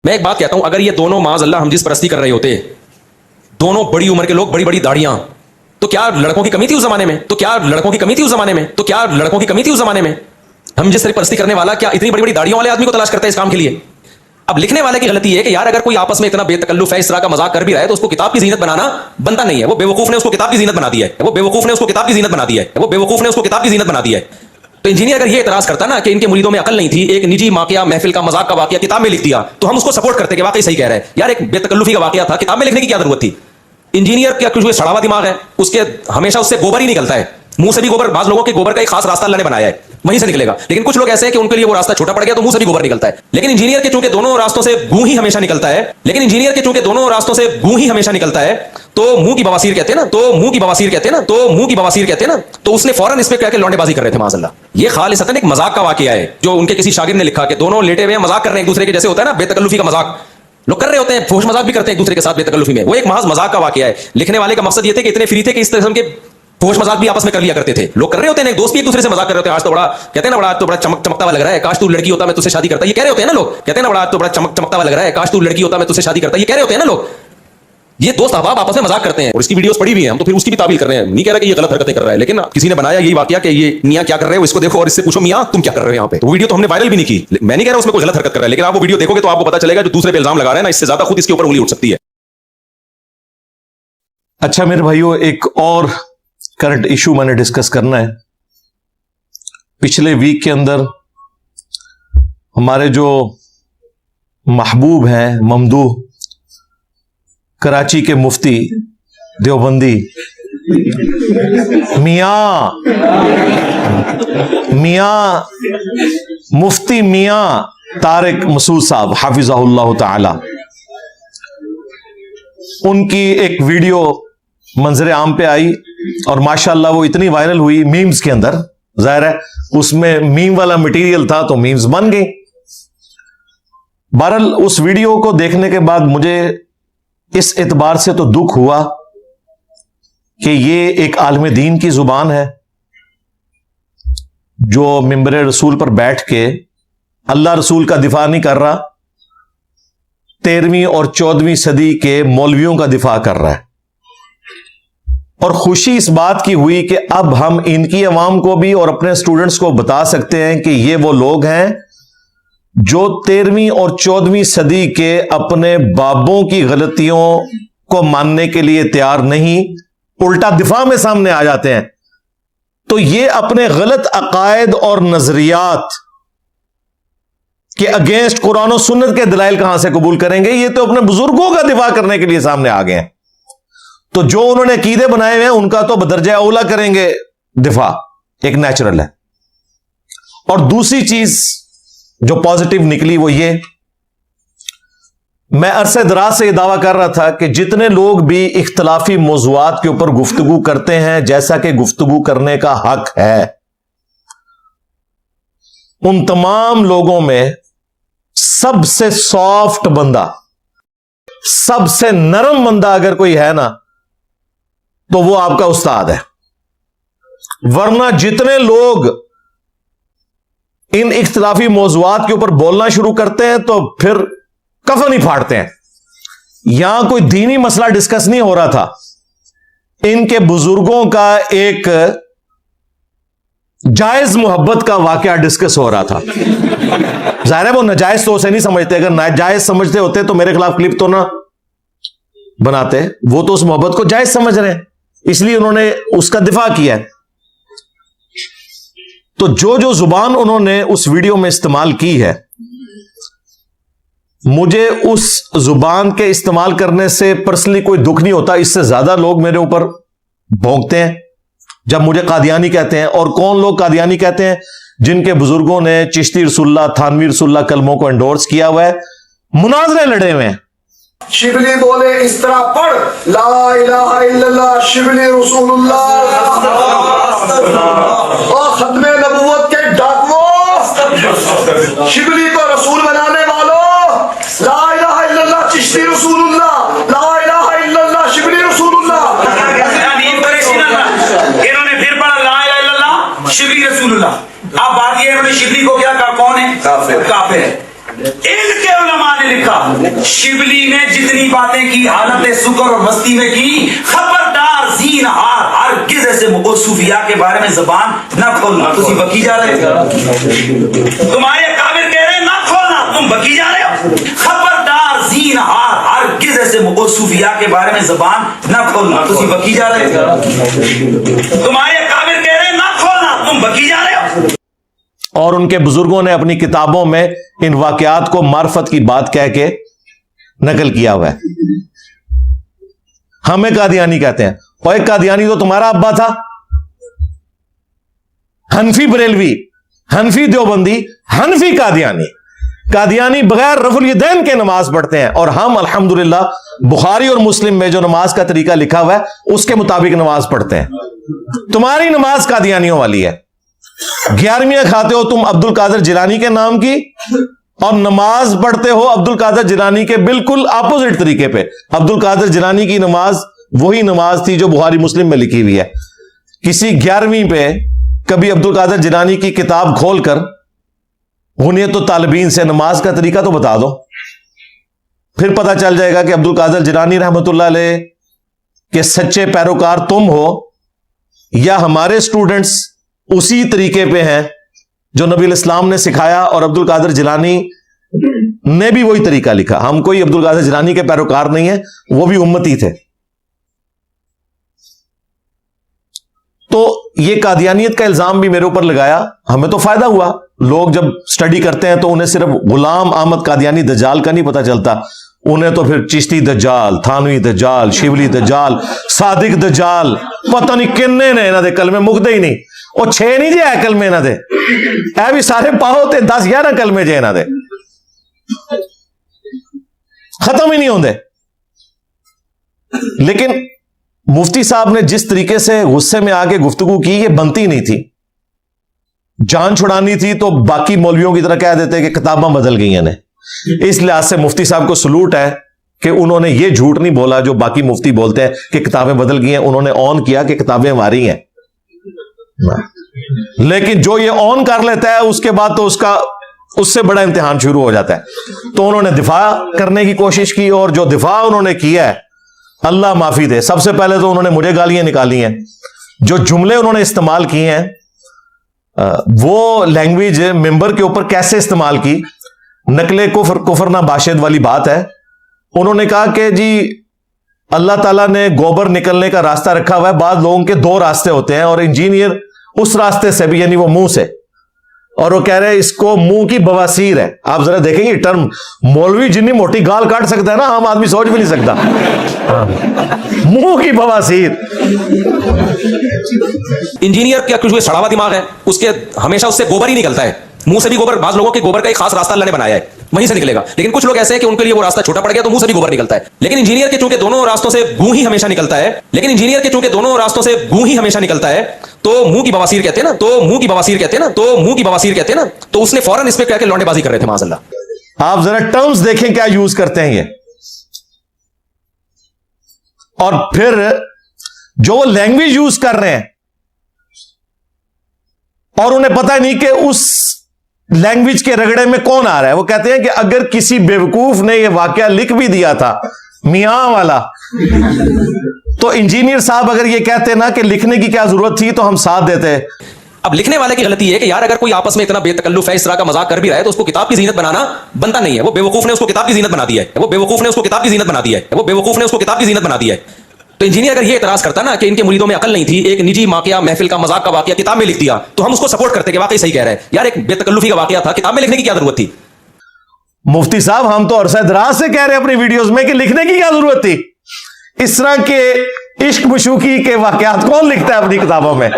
मैं एक बात कहता हूं, अगर ये दोनों माज़अल्लाह हम जिस परस्ती कर रहे होते, दोनों बड़ी उम्र के लोग, बड़ी बड़ी दाढ़ियां, तो क्या लड़कों की कमी थी उस जमाने में? तो क्या लड़कों की कमी थी उस जमाने में? तो क्या लड़कों की कमी थी उस जमाने में? हम जिस तरह परस्ती करने वाला क्या इतनी बड़ी बड़ी दाढ़ियों वाले आदमी को तलाश करता है इस काम के लिए? अब लिखने वाले की गलती है कि यार अगर कोई आपस में इतना बेतकल्लुफ है, इस तरह का मजाक कर भी रहा है, तो उसको किताब की जीनत बनाना बनता नहीं है। वो बेवकूफ ने उसको किताब की जीनत बना दी है, वो बेवकूफ ने उसको किताब की जीनत बना दी है, वो बेवकूफ ने उसको किताब की जीनत बना दी है। तो इंजीनियर अगर ये इतराज करता ना कि इनके मुरीदों में अकल नहीं थी, एक निजी वाकया, महफिल का मजाक का वाकया किताब में लिख दिया, तो हम उसको सपोर्ट करते कि वाकई सही कह रहे हैं यार, एक बेतकल्लुफी का वाकया था, किताब में लिखने की क्या जरूरत थी? इंजीनियर का कुछ सड़ा हुआ दिमाग है, उसके हमेशा उससे गोबर ही निकलता है, मुंह से भी गोबर। बाज लोगों के गोबर का एक खास रास्ता अल्लाह ने बनाया है, वहीं से निकलेगा। लेकिन कुछ लोग ऐसे हैं कि उनके लिए वो रास्ता छोटा पड़ गया, तो मुंह से भी गोबर निकलता है। लेकिन इंजीनियर के चूंकि दोनों रास्तों से गूं ही हमेशा निकलता है, लेकिन इंजीनियर के चूंकि दोनों रास्तों से गूं ही हमेशा निकलता है, तो मुंह की बवासीर कहते हैं ना, तो मुंह की बवासीर कहते हैं ना, तो मुंह की बवासीर कहते हैं ना, तो उसने फौरन इस पे क्या लौंडेबाजी कर रहे थे माज़अल्लाह। ये खालिसतन एक मजाक का वाकया है, जो उनके किसी शागिर्द ने लिखा कि दोनों लेटे हुए मजाक कर रहे हैं एक दूसरे के, जैसे होता है ना बेतकल्लुफी का मजाक लोग कर रहे होते हैं, फोश मजाक भी करते हैं एक दूसरे के साथ बेतकल्लुफी में। वो एक महज मजाक का वाकया है। लिखने वाले का मकसद ये थे कि इतने फ्री थे कि इस किस्म के फोश मजाक भी आपस में कर लिया करते थे। लोग कर रहे होते हैं, एक दोस्त भी एक दूसरे से मजाक कर रहे होते हैं, आज तो बड़ा कहते हैं ना, बड़ा आज तो बड़ा चमकता हुआ लग रहा है, काश तू लड़की होता मैं तुझसे शादी करता। ये कह रहे होते हैं ना लोग, कहते हैं ना, बड़ा आज तो बड़ा चमकता हुआ लग रहा है, काश तू लड़की होता मैं तुझसे शादी करता। ये कह रहे होते हैं ना लोग। ये दोस्त अहबाब आपस में मजाक करते हैं और इसकी वीडियोस पड़ी हुई हैं, हम तो फिर उसकी भी ताबील कर रहे हैं। नहीं कह रहा कि ये गलत हरकतें कर रहा है, लेकिन किसी ने बनाया यही वाकया कि ये मियां क्या कर रहे हो, इसको देखो और इससे पूछो मियां तुम क्या कर रहे हो यहाँ पे। तो वीडियो तो हमने वायरल भी नहीं की, मैं नहीं कह रहा उसमें कोई गलत हरकत कर रहा है, लेकिन आप वो वीडियो देखोगे तो आपको पता चलेगा जो दूसरे पे इल्जाम लगा रहे हैं ना, इससे ज्यादा खुद इसके ऊपर उंगली उठ सकती है। अच्छा मेरे भाइयों, एक और करंट इशू मैंने डिस्कस करना है। पिछले वीक के अंदर हमारे जो महबूब हैं ममदूह कराची के मुफ्ती देवबंदी मियां मुफ्ती मियां तारिक मसूद साहब हाफिज़हुल्लाह ताला, उनकी एक वीडियो मंजर आम पे आई और माशाल्लाह वो इतनी वायरल हुई मीम्स के अंदर। जाहिर है उसमें मीम वाला मटेरियल था तो मीम्स बन गई। बहरहाल उस वीडियो को देखने के बाद मुझे इस एतबार से तो दुख हुआ कि ये एक आलिम दीन की जुबान है जो मिंबर रसूल पर बैठ के अल्लाह रसूल का दिफा नहीं कर रहा, 13वीं और 14वीं सदी के मौलवियों का दिफा कर रहा है। और खुशी इस बात की हुई कि अब हम इनकी अवाम को भी और अपने स्टूडेंट्स को बता सकते हैं कि ये वो लोग हैं जो 13वीं और 14वीं सदी के अपने बाबों की गलतियों को मानने के लिए तैयार नहीं, उल्टा दिफा में सामने आ जाते हैं। तो ये अपने गलत अकायद और नजरियात के अगेंस्ट कुरान और सुन्नत के दलाइल कहां से कबूल करेंगे? ये तो अपने बुजुर्गों का दिफा करने के लिए सामने आ गए हैं। तो जो उन्होंने अकीदे बनाए हुए हैं उनका तो बदरजा औला करेंगे दिफा, एक नेचुरल है। और दूसरी चीज जो पॉजिटिव निकली वो ये, मैं अरसे दराज से यह दावा कर रहा था कि जितने लोग भी इख्तलाफी मौज़ूआत के ऊपर गुफ्तगू करते हैं, जैसा कि गुफ्तगू करने का हक है, उन तमाम लोगों में सबसे सॉफ्ट बंदा, सबसे नरम बंदा अगर कोई है ना तो वो आपका उस्ताद है। वरना जितने लोग इन इख्तिलाफी मौज़ूआत के ऊपर बोलना शुरू करते हैं तो फिर कफन ही फाड़ते हैं। यहां कोई दीनी मसला डिस्कस नहीं हो रहा था, इनके बुजुर्गों का एक जायज मोहब्बत का वाकया डिस्कस हो रहा था। जाहिर है वो नाजायज तो उसे नहीं समझते, अगर नाजायज समझते होते तो मेरे खिलाफ क्लिप तो ना बनाते। वो तो उस मोहब्बत को जायज समझ रहे हैं, इसलिए उन्होंने उसका दिफा किया है। तो जो जो जुबान उन्होंने उस वीडियो में इस्तेमाल की है, मुझे उस जुबान के इस्तेमाल करने से पर्सनली कोई दुख नहीं होता। इससे ज्यादा लोग मेरे ऊपर भौंकते हैं जब मुझे कादियानी कहते हैं। और कौन लोग कादियानी कहते हैं? जिनके बुजुर्गों ने चिश्ती रसूलुल्लाह, थानवी रसूलुल्लाह कलमों को एंडोर्स किया हुआ है, मुनाजरे लड़े हुए हैं। शिबली बोले इस तरह पढ़, ला इलाहा इल्लल्लाह शिबली रसूलुल्लाह, और खत्मे नबुव्वत के डाकुओं, शिबली को रसूल बनाने वालों, ला इलाहा इल्लल्लाह चिश्ती रसूलुल्लाह, ला इलाहा इल्लल्लाह शिबली रसूलुल्लाह। इन्होंने फिर पढ़ा ला इलाहा इल्लल्लाह शिबली रसूलुल्लाह। अब बात ये, इन्होंने शिबली को क्या कहा? कौन है? काफिर है। इनके उलमा ने लिखा, शिबली ने जितनी बातें की हालत शुक्र और मस्ती में की, खबरदार ज़ीनहार हरगिज़ ऐसे सूफिया के बारे में जबान ना खोलना। तुम बकी जा रहे हो, तुम्हारे काबिर कह रहे ना खोलना, तुम बकी जा रहे हो। खबरदार ज़ीनहार हरगिज़ ऐसे सूफिया के बारे में जबान ना खोलना। तुम बकी जा रहे हो, तुम्हारे काबिर कह रहे ना खोलना, तुम बकी जा रहे हो। और उनके बुजुर्गों ने अपनी किताबों में इन वाकयात को मार्फत की बात कह के नकल किया हुआ है। हमें कादियानी कहते हैं, और एक कादियानी तो तुम्हारा अब्बा था। हनफी बरेलवी, हनफी देवबंदी, हनफी कादियानी। कादियानी बगैर रफुल यदैन के नमाज पढ़ते हैं, और हम अल्हम्दुलिल्लाह बुखारी और मुस्लिम में जो नमाज का तरीका लिखा हुआ है उसके मुताबिक नमाज पढ़ते हैं। तुम्हारी नमाज कादियानियों वाली है। 11वीं खाते हो तुम अब्दुल कादिर जिलानी के नाम की, और नमाज पढ़ते हो अब्दुल कादिर जिलानी के बिल्कुल अपोजिट तरीके पे। अब्दुल कादिर जिलानी की नमाज वही नमाज थी जो बुखारी मुस्लिम में लिखी हुई है। किसी 11वीं पे कभी अब्दुल कादिर जिलानी की किताब खोलकर उन्हें तो तालिबीन से नमाज का तरीका तो बता दो, फिर पता चल जाएगा कि अब्दुल कादिर जिलानी रहमतुल्लाह अलैह के सच्चे पैरोकार तुम हो या हमारे स्टूडेंट्स उसी तरीके पे हैं जो नबी इस्लाम ने सिखाया, और अब्दुल कादिर जिलानी ने भी वही तरीका लिखा। हम कोई अब्दुल कादिर जिलानी के पैरोकार नहीं है, वो भी उम्मती थे। तो ये कादियानियत का इल्जाम भी मेरे ऊपर लगाया, हमें तो फायदा हुआ। लोग जब स्टडी करते हैं तो उन्हें सिर्फ गुलाम अहमद कादियानी दज्जाल का नहीं पता चलता, उन्हें तो फिर चिश्ती दज्जाल, थानवी दज्जाल, शिवली दज्जाल, सादिक दज्जाल, पता नहीं किन्ने ने इन्हों के कलमे मुकते ही नहीं। और 6 नहीं जे है कलमे इन्हों के, है भी सारे पाओ ते 10-11 कलमे जे इन्हों के, खत्म ही नहीं होंगे। लेकिन मुफ्ती साहब ने जिस तरीके से गुस्से में आके गुफ्तगू की, ये बनती नहीं थी। जान छुड़ानी थी तो बाकी मौलवियों की तरह कह देते कि किताबां बदल गई हैं। इस लिहाज से मुफ्ती साहब को सलूट है कि उन्होंने ये झूठ नहीं बोला जो बाकी मुफ्ती बोलते हैं कि किताबें बदल गई हैं। उन्होंने ऑन किया कि किताबें हमारी हैं। लेकिन जो ये ऑन कर लेता है उसके बाद तो उससे बड़ा इम्तिहान शुरू हो जाता है। तो उन्होंने दिफा करने की कोशिश की, और जो दिफा उन्होंने किया है अल्लाह माफी दे। सबसे पहले तो उन्होंने मुझे गालियां निकाली हैं। जो जुमले उन्होंने इस्तेमाल किए हैं, वो लैंग्वेज मेंबर के ऊपर कैसे इस्तेमाल की, नकले कुफर ना बाशिद वाली बात है। उन्होंने कहा कि जी अल्लाह ताला ने गोबर निकलने का रास्ता रखा हुआ है, बाद लोगों के 2 रास्ते होते हैं, और इंजीनियर उस रास्ते से भी, यानी वो मुंह से, और वो कह रहे हैं इसको मुंह की बवासीर है। आप जरा देखेंगे टर्म, मौलवी जितनी मोटी गाल काट सकता है ना, आम आदमी सोच भी नहीं सकता। मुंह की बवासीर। इंजीनियर क्या कुछ सड़ा हुआ दिमाग है, उसके हमेशा उससे गोबर ही निकलता है। मुंह से भी गोबर, बाज लोगों के गोबर का एक खास रास्ता अल्लाह ने बनाया है, वहीं से निकलेगा। लेकिन कुछ लोग ऐसे हैं कि उनके लिए वो रास्ता छोटा पड़ गया तो मुंह से भी गोबर निकलता है। लेकिन इंजीनियर के चूंकि दोनों रास्तों से गूं ही हमेशा निकलता है, तो मुंह की बवासीर कहते हैं ना, तो उसने फौरन इस पे क्या लौंडेबाजी कर रहे थे माज़अल्लाह। आप जरा टर्म्स देखें क्या यूज करते हैं ये, और फिर जो लैंग्वेज यूज कर रहे हैं और उन्हें पता नहीं कि उस लैंग्वेज के रगड़े में कौन आ रहा है। वो कहते हैं कि अगर किसी बेवकूफ ने यह वाकया लिख भी दिया था मियां वाला, तो इंजीनियर साहब अगर ये कहते ना कि लिखने की क्या जरूरत थी तो हम साथ देते। अब लिखने वाले की गलती है कि यार अगर कोई आपस में इतना बेतकल्लुफ है, इस तरह का मजाक कर भी रहा है, तो उसको किताब की जीनत बनाना बनता नहीं है। वो बेवकूफ ने उसको किताब की जीनत बना दिया है। तो इंजीनियर अगर ये इतराज करता ना कि इनके मुरीदों में अकल नहीं थी, एक निजी वाकया, महफिल का मजाक का वाकया किताब में लिख दिया, तो हम उसको सपोर्ट करते कि वाकई सही कह रहा है, यार एक बेतकल्लुफी का वाकया था, किताब में लिखने की क्या जरूरत थी। मुफ्ती साहब हम तो अरसा दराज से कह रहे हैं अपनी वीडियोस में कि लिखने की क्या जरूरत थी। इस तरह के इश्क मशूकी के वाकयात कौन लिखता है अपनी किताबों में।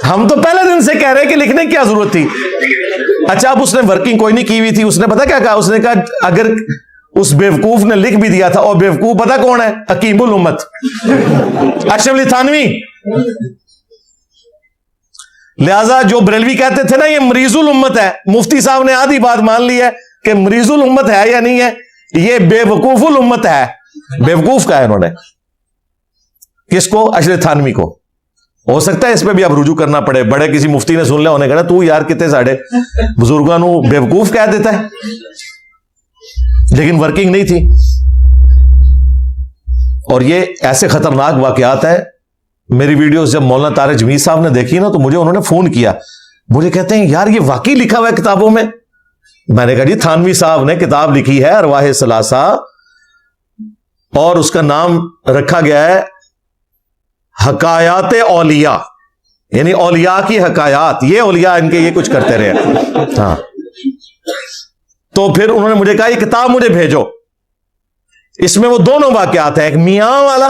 हम तो पहले दिन से कह रहे हैं कि लिखने की क्या जरूरत थी। अच्छा, अब उसने वर्किंग कोई नहीं की हुई थी, उसने पता क्या कहा, उसने कहा अगर उस बेवकूफ ने लिख भी दिया था, और बेवकूफ पता कौन है, हकीमुल उम्मत अशरफ अली थानवी। लिहाजा जो बरेलवी कहते थे ना ये मरीजुल उम्मत है, मुफ्ती साहब ने आधी बात मान ली है कि मरीजुल उम्मत है या नहीं है, ये बेवकूफुल उम्मत है। बेवकूफ का है इन्होंने, किसको, अशरफ थानवी को। हो सकता है इस पे भी अब रुजू करना पड़े, बड़े किसी मुफ्ती ने सुन लिया, उन्हें कहना तू यार कितने साढ़े बुजुर्गों को बेवकूफ कह देता है। लेकिन वर्किंग नहीं थी। और ये ऐसे खतरनाक वाकयात है। मेरी वीडियोस जब मौलाना तारिक जमीर साहब ने देखी ना, तो मुझे उन्होंने फोन किया, मुझे कहते हैं यार ये वाकई लिखा हुआ है किताबों में। मैंने कहा जी थानवी साहब ने किताब लिखी है अरवाह सलासा, और उसका नाम रखा गया है हकायात औलिया, यानी औलिया की हकायात। ये औलिया इनके ये कुछ करते रहे। हाँ, तो फिर उन्होंने मुझे कहा ये किताब मुझे भेजो। इसमें वो दोनों वाकयात हैं, एक मियां वाला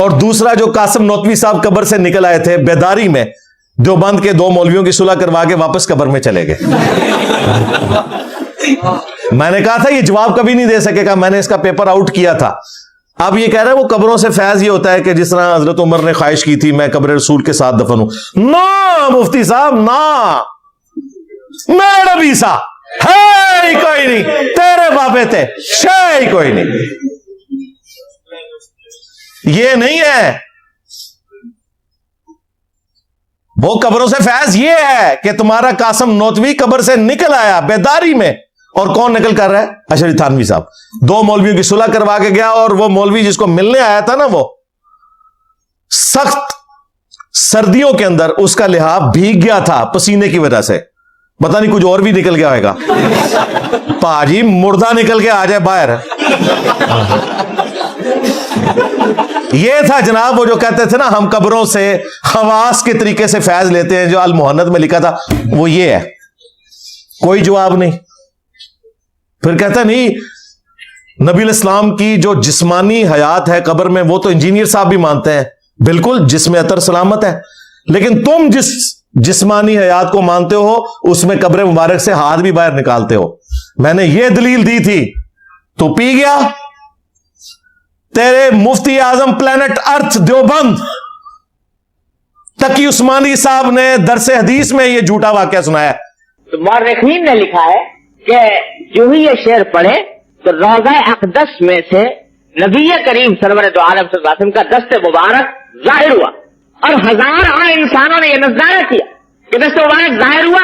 और दूसरा जो कासिम नौतवी साहब कब्र से निकल आए थे बेदारी में, देवबंद के 2 मौलवियों की सुलह करवा के वापस कब्र में चले गए। मैंने कहा था ये जवाब कभी नहीं दे सकेगा, मैंने इसका पेपर आउट किया था। अब ये कह रहे हैं वो कब्रों से फैज ये होता है कि जिस तरह हजरत उमर ने ख्वाहिश की थी मैं कब्र रसूल के साथ दफन हूं। ना मुफ्ती साहब ना, मेरा नबी सा है ही कोई नहीं, तेरे बाबे थे शे ही कोई नहीं। ये नहीं है, वो कब्रों से फैज ये है कि तुम्हारा कासिम नौतवी कब्र से निकल आया बेदारी में, और कौन निकल कर रहा है? अशरी थानवी साहब। 2 मौलवियों की सुलह करवा के गया, और वो मौलवी जिसको मिलने आया था ना, वो सख्त सर्दियों के अंदर उसका लिहाफ भीग गया था पसीने की वजह से। पता नहीं कुछ और भी निकल गया होगा। पाजी मुर्दा निकल के आ जाए बाहर। ये था जनाब वो जो कहते थे ना हम कब्रों से खवास के तरीके से फैज लेते हैं, जो अल मुहन्नद में लिखा था वो ये है। कोई जवाब नहीं। फिर कहता नहीं नबी इस्लाम की जो जिस्मानी हयात है कब्र में, वो तो इंजीनियर साहब भी मानते हैं बिल्कुल जिस्म अतर सलामत है, लेकिन तुम जिस जिस्मानी हयात को मानते हो उसमें कब्र मुबारक से हाथ भी बाहर निकालते हो। मैंने ये दलील दी थी, तो पी गया। तेरे मुफ्ती आजम प्लेनेट अर्थ देवबंद तकी उस्मानी साहब ने दरसे हदीस में ये झूठा वाकया सुनाया। तो मौरखीन ने लिखा है कि जो ही ये शेर पढ़े तो रोज़ा अक़दस में से नबी करीम सरवर दो आलम सल्लल्लाहु अलैहि वसल्लम का दस्ते मुबारक जाहिर हुआ, और हजारों इंसानों ने यह नजराना किया कि दस्ते मुबारक जाहिर हुआ।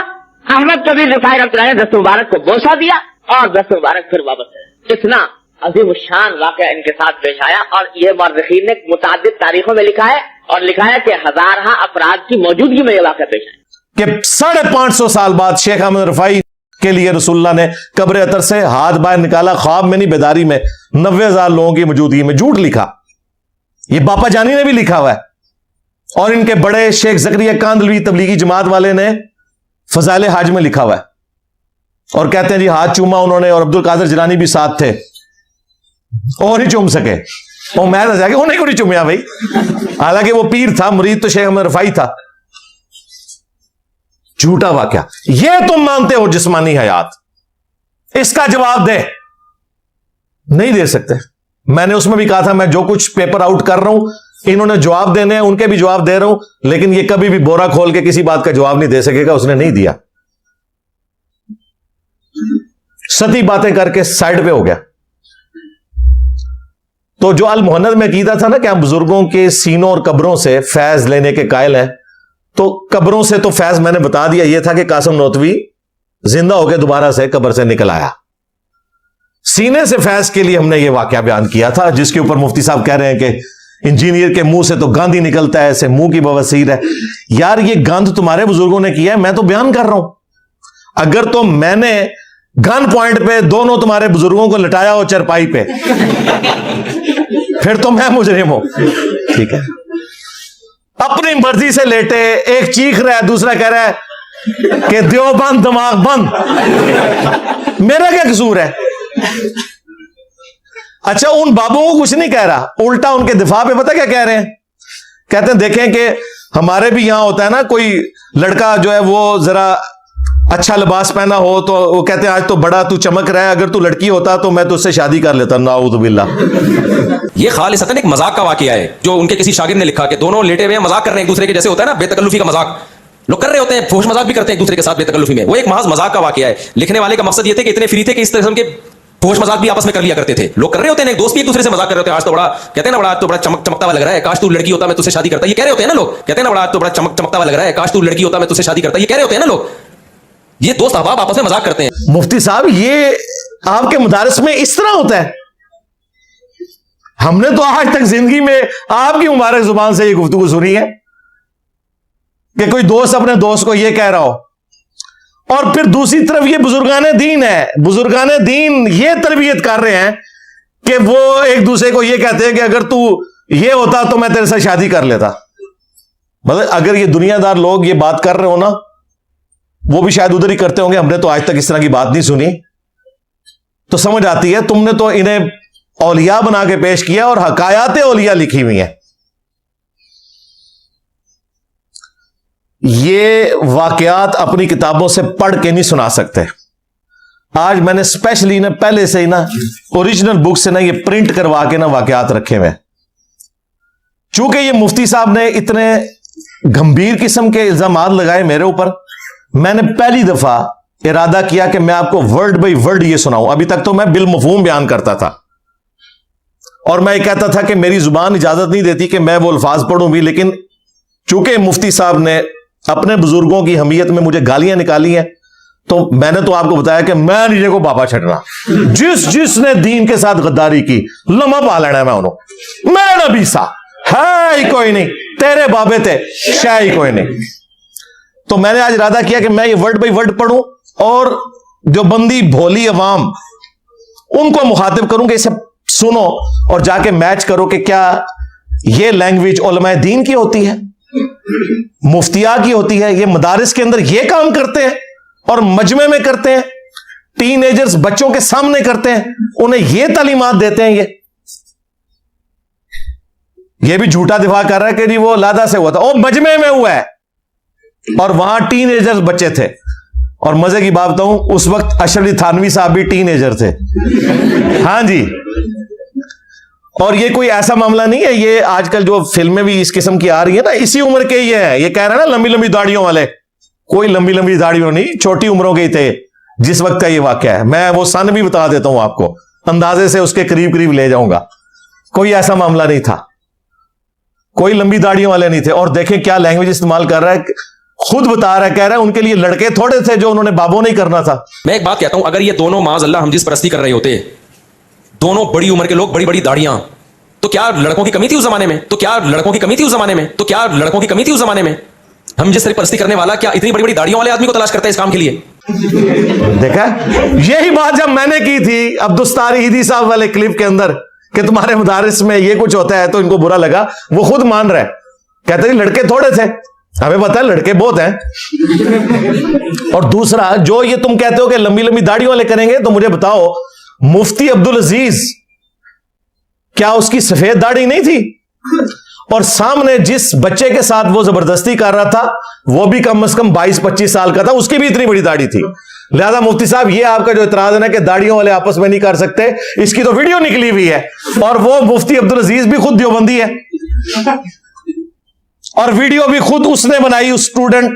अहमद कबीर रिफाई रहमतुल्लाह अलैह ने दस्ते मुबारक को बोसा दिया और दस्ते मुबारक फिर वापस आया। इतना अजीम शान वाकया इनके साथ पेश आया, और ये मौरखीन ने मुतादिद तारीखों में लिखा है, और लिखा है कि हजारा अफराद की मौजूदगी में यह वाकया पेश आया कि 550 साल बाद शेख अहमद रफाई के लिए रसूलुल्लाह ने कब्र अतर से हाथ बाहर निकाला, ख्वाब में नहीं बेदारी में, 90,000 लोगों की मौजूदगी में। झूठ लिखा, ये बापा जानी ने भी लिखा हुआ है, और इनके बड़े शेख जकरिया कांदलवी तबलीगी जमात वाले ने फजाइल हाज में लिखा हुआ है, और कहते हैं जी हाथ चूमा उन्होंने, और अब्दुल कादिर जिलानी भी साथ थे, और नहीं चूम सके। और मैं तो जाके उन्हें को नहीं चूमिया भाई, हालांकि वो पीर था, मुरीद तो शेख अहमद रफाई था। झूठा वाकया। ये तुम मानते हो जिस्मानी हयात, इसका जवाब दे। नहीं दे सकते। मैंने उसमें भी कहा था मैं जो कुछ पेपर आउट कर रहा हूं इन्होंने जवाब देने हैं, उनके भी जवाब दे रहा हूं, लेकिन ये कभी भी बोरा खोल के किसी बात का जवाब नहीं दे सकेगा। उसने नहीं दिया, सती बातें करके साइड पे हो गया। तो जो अल मुहन्नद में कीदा था ना कि हम बुजुर्गों के सीनों और कब्रों से फैज लेने के कायल हैं, तो कब्रों से तो फैज मैंने बता दिया। यह था कि कासिम नौतवी जिंदा होकर दोबारा से कब्र से निकल आया। सीने से फैज के लिए हमने यह वाकया बयान किया था, जिसके ऊपर मुफ्ती साहब कह रहे हैं कि इंजीनियर के मुंह से तो गंद ही निकलता है, ऐसे मुंह की बवासीर है। यार ये गंद तुम्हारे बुजुर्गों ने किया है, मैं तो बयान कर रहा हूं। अगर तो मैंने गन पॉइंट पे दोनों तुम्हारे बुजुर्गों को लटाया हो चरपाई पे, फिर तो मैं मुजरिम हूं। ठीक है, अपनी मर्जी से लेटे, एक चीख रहा है, दूसरा कह रहा है कि देवबंद दिमाग बंद। मेरा क्या कसूर है? अच्छा, उन बाबुओं को कुछ नहीं कह रहा, उल्टा उनके दिफा पे पता क्या कह रहे हैं? कहते हैं देखें कि हमारे भी यहां होता है ना, कोई लड़का जो है वो जरा अच्छा लिबास पहना हो तो वो कहते हैं आज तो बड़ा तू चमक रहा है, अगर तू लड़की होता तो मैं तुझसे शादी कर लेता। नाउज़ुबिल्लाह। ये खालिसतन एक मजाक का वाकया है जो उनके किसी शागिर्द ने लिखा कि दोनों लेटे हुए मजाक कर रहे हैं एक दूसरे के, जैसे होता है ना बेतकल्लुफी का मजाक लोग कर रहे होते हैं, फोश मजाक भी करते हैं एक दूसरे के साथ बेतकल्लुफी में। वो एक महज मजाक का वाकया है। लिखने वाले का मकसद ये थे कि इतने फ्री थे कि इस किस्म के फोश मजाक भी आपस में कर लिया करते थे। लोग कर रहे होते हैं, एक दोस्त भी एक दूसरे से मजाक कर रहे होते हैं, आज तो बड़ा कहते हैं ना, बड़ा आज तो बड़ा चमकता हुआ लग रहा है, काश तू लड़की होता मैं तुझसे शादी करता। ये कह रहे होते हैं ना लोग, कहते हैं ना, बड़ा आज तो बड़ा चमकता हुआ लग रहा है, काश तू लड़की होता मैं तुझसे शादी करता। ये कह रहे होते हैं ना लोग, ये दोस्त अहबाब आपस में मजाक करते हैं। मुफ्ती साहब ये आपके मदारिस में इस तरह होता है? हमने तो आज तक जिंदगी में आपकी मुबारक जुबान से ये गुफ्तगू सुनी है कि कोई दोस्त अपने दोस्त को ये कह रहा हो। और फिर दूसरी तरफ ये बुजुर्गाने दीन है, बुजुर्गाने दीन ये तरबियत कर रहे हैं कि वो एक दूसरे को ये कहते हैं कि अगर तू ये होता तो मैं तेरे साथ शादी कर लेता। मतलब अगर ये दुनियादार लोग ये बात कर रहे हो ना, वो भी शायद उधर ही करते होंगे, हमने तो आज तक इस तरह की बात नहीं सुनी। तो समझ आती है तुमने तो इन्हें औलिया बना के पेश किया और हकायात औलिया लिखी हुई हैं। ये वाकयात अपनी किताबों से पढ़ के नहीं सुना सकते। आज मैंने स्पेशली ना पहले से ही ना ओरिजिनल बुक से ना ये प्रिंट करवा के ना वाकयात रखे हुए। चूंकि ये मुफ्ती साहब ने इतने गंभीर किस्म के इल्जामात लगाए मेरे ऊपर, मैंने पहली दफा इरादा किया कि मैं आपको वर्ड बाई वर्ड ये सुनाऊं। अभी तक तो मैं बिल मफहूम बयान करता था और मैं ये कहता था कि मेरी जुबान इजाजत नहीं देती कि मैं वो अल्फाज पढ़ूं भी, लेकिन चूंकि मुफ्ती साहब ने अपने बुजुर्गों की हमीयत में मुझे गालियां निकाली हैं, तो मैंने तो आपको बताया कि मैं नीचे को बाबा छटना। जिसने दीन के साथ गद्दारी की लम्हा पा लेना है मैं उन्होंने। मैं नबी सा है ही कोई नहीं, तेरे बाबे थे शाह ही कोई नहीं। तो मैंने आज इरादा किया कि मैं ये वर्ड बाई वर्ड पढ़ूं और जो बंदी भोली अवाम उनको मुखातिब करूं कि इसे सुनो और जाके मैच करो कि क्या ये लैंग्वेज उलमाए दीन की होती है, मुफ्तिया की होती है, ये मदारिस के अंदर ये काम करते हैं और मजमे में करते हैं, टीनेजर्स बच्चों के सामने करते हैं, उन्हें ये तालीमात देते हैं। ये भी झूठा दिफा कर रहा है कि नहीं वो लादा से हुआ था, वो मजमे में हुआ है और वहां टीनेजर्स बच्चे थे। और मजे की बात बताऊं, उस वक्त अशरफ अली थानवी साहब भी टीनेजर थे। हाँ जी। और ये कोई ऐसा मामला नहीं है, ये आजकल जो फिल्में भी इस किस्म की आ रही है ना, इसी उम्र के ही है। ये कह रहे हैं ना लंबी लंबी दाढ़ियों वाले, कोई लंबी लंबी दाढ़ियों नहीं, छोटी उम्रों के ही थे जिस वक्त का ये वाकया है। मैं वो सन भी बता देता हूं आपको, अंदाजे से उसके करीब करीब ले जाऊंगा। कोई ऐसा मामला नहीं था, कोई लंबी दाढ़ियों वाले नहीं थे। और देखें क्या लैंग्वेज इस्तेमाल कर रहा है, खुद बता रहा है, कह रहा है उनके लिए लड़के थोड़े थे जो उन्होंने बाबो नहीं करना था। मैं एक बात कहता हूं, अगर ये दोनों माज अल्लाह हम जिस परस्ती कर रहे होते, दोनों बड़ी उम्र के लोग, बड़ी बड़ी दाढ़ियां, तो क्या लड़कों की कमी थी उस जमाने में? तो क्या लड़कों की कमी थी उस जमाने में? तो क्या लड़कों की कमी थी उस जमाने में? हम जिस तरह परस्ती करने वाला क्या इतनी बड़ी बड़ी दाढ़ियों वाले आदमी को तलाश करता है इस काम के लिए? देखा, यही बात जब मैंने की थी अब्दुस्तारी हिदी साहब वाले क्लिप के अंदर कि तुम्हारे मदारिस में ये कुछ होता है, तो इनको बुरा लगा। वो खुद मान रहा है, कहते हैं लड़के थोड़े थे, हमें पता है लड़के बहुत हैं। और दूसरा, जो ये तुम कहते हो कि लंबी लंबी दाढ़ियों वाले करेंगे, तो मुझे बताओ मुफ्ती अब्दुल अजीज, क्या उसकी सफेद दाढ़ी नहीं थी? और सामने जिस बच्चे के साथ वो जबरदस्ती कर रहा था, वो भी कम से कम 22-25 साल का था, उसकी भी इतनी बड़ी दाढ़ी थी। लिहाजा मुफ्ती साहब, ये आपका जो इतराज है ना कि दाढ़ियों वाले आपस में नहीं कर सकते, इसकी तो वीडियो निकली हुई है। और वो मुफ्ती अब्दुल अजीज भी खुद देवबंदी है और वीडियो भी खुद उसने बनाई, उस स्टूडेंट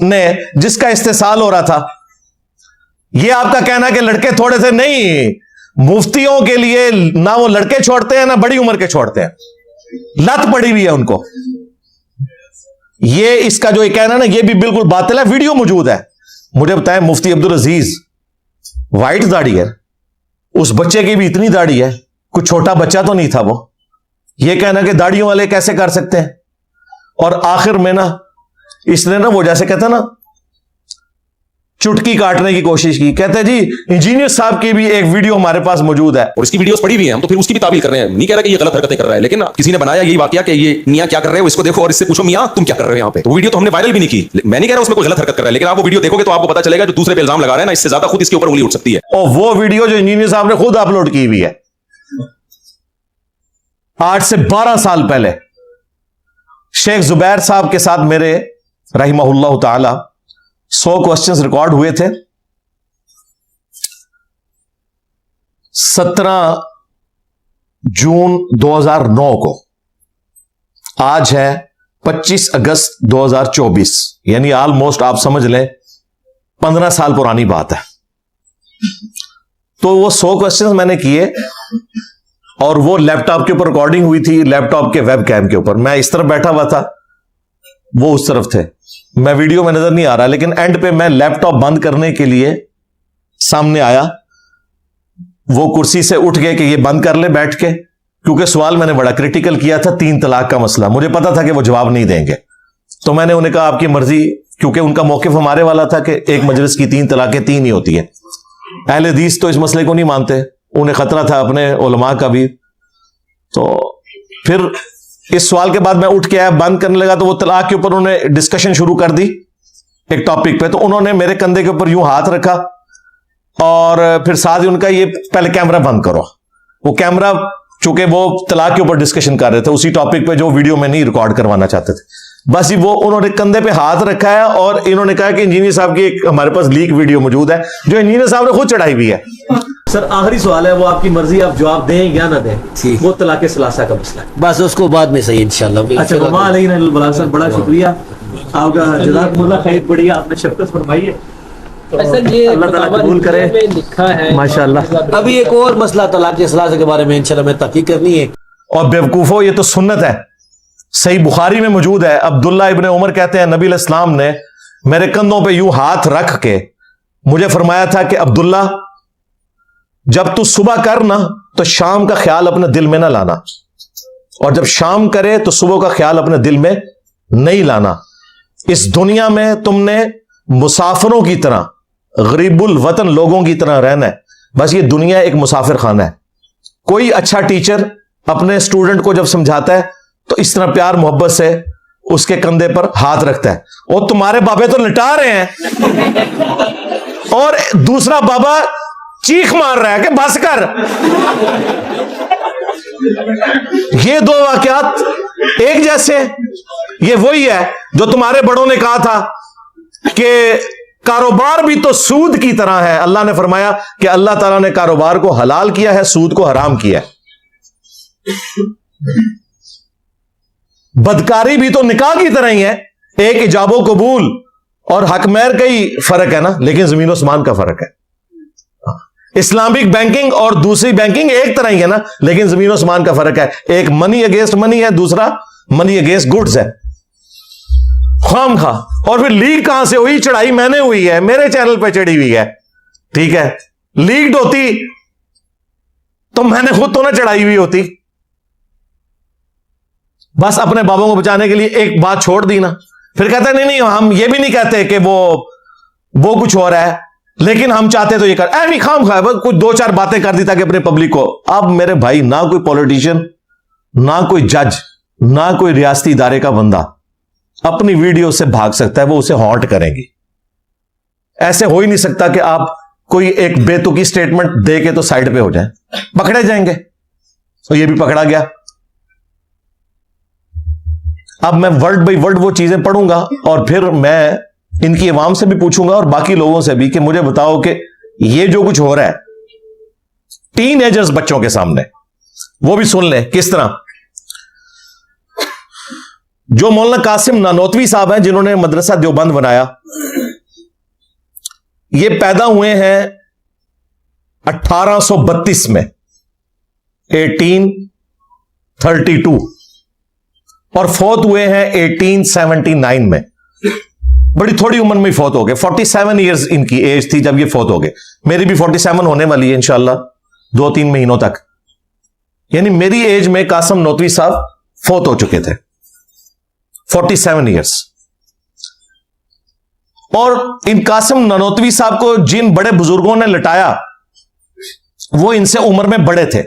ने जिसका इस्तेसाल हो रहा था। ये आपका कहना कि लड़के थोड़े से, नहीं, मुफ्तियों के लिए ना वो लड़के छोड़ते हैं ना बड़ी उम्र के छोड़ते हैं, लत पड़ी हुई है उनको। ये इसका जो ये कहना ना, ये भी बिल्कुल बातिल है। वीडियो मौजूद है। मुझे बताएं, मुफ्ती अब्दुल अजीज, वाइट दाढ़ी है, उस बच्चे की भी इतनी दाढ़ी है, कुछ छोटा बच्चा तो नहीं था वो। ये कहना कि दाढ़ियों वाले कैसे कर सकते हैं? और आखिर में ना इसने ना वो जैसे कहते हैं ना चुटकी काटने की कोशिश की। कहते हैं जी इंजीनियर साहब की भी एक वीडियो हमारे पास मौजूद है और इसकी वीडियोस पड़ी हुई हैं, हम तो फिर उसकी भी ताबील कर रहे हैं। नहीं कह रहा कि ये गलत हरकतें कर रहा है, लेकिन किसी ने बनाया यही वाकया कि ये मियां क्या कर रहे हो, इसको देखो और इससे पूछो मियां तुम क्या कर रहे हो यहाँ पे। तो वीडियो तो हमने वायरल भी नहीं की। मैं नहीं कह रहा उसमें कोई गलत हरकत कर रहा है, लेकिन आप वो वीडियो देखोगे तो आपको पता चलेगा जो दूसरे पे इल्जाम लगा रहे हैं ना, इससे ज्यादा खुद इसके ऊपर उंगली उठ सकती है। और वो वीडियो जो इंजीनियर साहब ने खुद अपलोड की हुई है 8 से 12 साल पहले, शेख जुबैर साहब के साथ मेरे रहिमहुल्लाह ताला 100 क्वेश्चंस रिकॉर्ड हुए थे। 17 जून 2009 को, आज है 25 अगस्त 2024, यानी ऑलमोस्ट आप समझ लें 15 साल पुरानी बात है। तो वो 100 क्वेश्चंस मैंने किए और वो लैपटॉप के ऊपर रिकॉर्डिंग हुई थी, लैपटॉप के वेब कैम के ऊपर। मैं इस तरफ बैठा हुआ था, वो उस तरफ थे। मैं वीडियो में नजर नहीं आ रहा, लेकिन एंड पे मैं लैपटॉप बंद करने के लिए सामने आया वो कुर्सी से उठ गए कि ये बंद कर ले बैठ के, क्योंकि सवाल मैंने बड़ा क्रिटिकल किया था, 3 तलाक का मसला। मुझे पता था कि वो जवाब नहीं देंगे, तो मैंने उन्हें कहा आपकी मर्जी, क्योंकि उनका मौकिफ हमारे वाला था कि एक मजलिस की 3 तलाकें 3 ही होती है। अहले हदीस तो इस मसले को नहीं मानते, उन्हें खतरा था अपने उलमा का भी। तो फिर इस सवाल के बाद मैं उठ के आया, बंद करने लगा, तो वो तलाक के ऊपर उन्होंने डिस्कशन शुरू कर दी एक टॉपिक पे। तो उन्होंने मेरे कंधे के ऊपर यूं हाथ रखा और फिर साथ ही उनका ये पहले कैमरा बंद करो। वो कैमरा, चूंकि वो तलाक के ऊपर डिस्कशन कर रहे थे उसी टॉपिक पे जो वीडियो में नहीं रिकॉर्ड करवाना चाहते थे, बस ही वो उन्होंने कंधे पे हाथ रखा है और इन्होंने कहा कि इंजीनियर साहब की एक हमारे पास लीक वीडियो मौजूद है जो इंजीनियर साहब ने खुद चढ़ाई हुई है। सर आखिरी सवाल है, वो आपकी मर्जी, आप जवाब दें या ना दें, वो तलाक सलासा का मसला है। बस उसको बाद में सही इंशाल्लाह। अच्छा, सर बड़ा शुक्रिया आपका, जज़ाकुमुल्लाह खैर, बढ़िया आपने शफ़क़त फरमाई है। अल्लाह ताला कबूल करे, लिखा है माशाअल्लाह। अभी एक और मसला तलाक सलासा के बारे में इंशाल्लाह में तहकीक करनी है। और बेवकूफो, ये तो सुन्नत है, सही बुखारी में मौजूद है। अब्दुल्ला इब्ने उमर कहते हैं नबी अलैहिस्सलाम ने मेरे कंधों पे यूं हाथ रख के मुझे फरमाया था कि अब्दुल्ला, जब तू सुबह कर ना तो शाम का ख्याल अपने दिल में ना लाना, और जब शाम करे तो सुबह का ख्याल अपने दिल में नहीं लाना। इस दुनिया में तुमने मुसाफिरों की तरह, गरीबुल वतन लोगों की तरह रहना है। बस ये दुनिया एक मुसाफिर खाना है। कोई अच्छा टीचर अपने स्टूडेंट को जब समझाता है तो इस तरह प्यार मोहब्बत से उसके कंधे पर हाथ रखता है। और तुम्हारे बाबे तो लिटा रहे हैं और दूसरा बाबा चीख मार रहा है कि बस कर। ये 2 वाकयात एक जैसे, ये वही है जो तुम्हारे बड़ों ने कहा था कि कारोबार भी तो सूद की तरह है। अल्लाह ने फरमाया कि अल्लाह ताला ने कारोबार को हलाल किया है, सूद को हराम किया है। बदकारी भी तो निकाह की तरह ही है, एक इजाबो कबूल और हकमैर का ही फर्क है ना, लेकिन जमीन आसमान का फर्क है। इस्लामिक बैंकिंग और दूसरी बैंकिंग एक तरह ही है ना, लेकिन जमीन आसमान का फर्क है। एक मनी अगेंस्ट मनी है, दूसरा मनी अगेंस्ट गुड्स है। खाम खा। और फिर लीक कहां से हुई? चढ़ाई मैंने हुई है, मेरे चैनल पे चढ़ी हुई है, ठीक है। लीक्ड होती तो मैंने खुद तो ना चढ़ाई हुई होती। बस अपने बाबों को बचाने के लिए एक बात छोड़ दी ना, फिर कहता है नहीं नहीं, हम ये भी नहीं कहते कि वो कुछ हो रहा है, लेकिन हम चाहते तो ये कर, ऐ नहीं खाम खा, बस कुछ 2-4 बातें कर दी ताकि अपने पब्लिक को। अब मेरे भाई, ना कोई पॉलिटिशियन, ना कोई जज, ना कोई रियासती इदारे का बंदा अपनी वीडियो से भाग सकता है, वो उसे हॉन्ट करेंगी। ऐसे हो ही नहीं सकता कि आप कोई एक बेतुकी स्टेटमेंट दे के तो साइड पे हो जाए, पकड़े जाएंगे। तो ये भी पकड़ा गया। अब मैं वर्ड बाई वर्ड वो चीजें पढ़ूंगा और फिर मैं इनकी अवाम से भी पूछूंगा और बाकी लोगों से भी कि मुझे बताओ कि ये जो कुछ हो रहा है टीनएजर्स बच्चों के सामने, वो भी सुन लें किस तरह। जो मौलाना कासिम नानोतवी साहब हैं, जिन्होंने मदरसा देवबंद बनाया, ये पैदा हुए हैं 1832 में, 1832, और फौत हुए हैं 1879 में। बड़ी थोड़ी उम्र में ही फौत हो गए। 47 ईयर्स इनकी एज थी जब ये फौत हो गए। मेरी भी 47 होने वाली है इंशाल्लाह 2-3 महीनों तक। यानी मेरी एज में कासिम नोतवी साहब फौत हो चुके थे, 47 ईयर्स। और इन कासिम नानोतवी साहब को जिन बड़े बुजुर्गों ने लटाया वो इनसे उम्र में बड़े थे।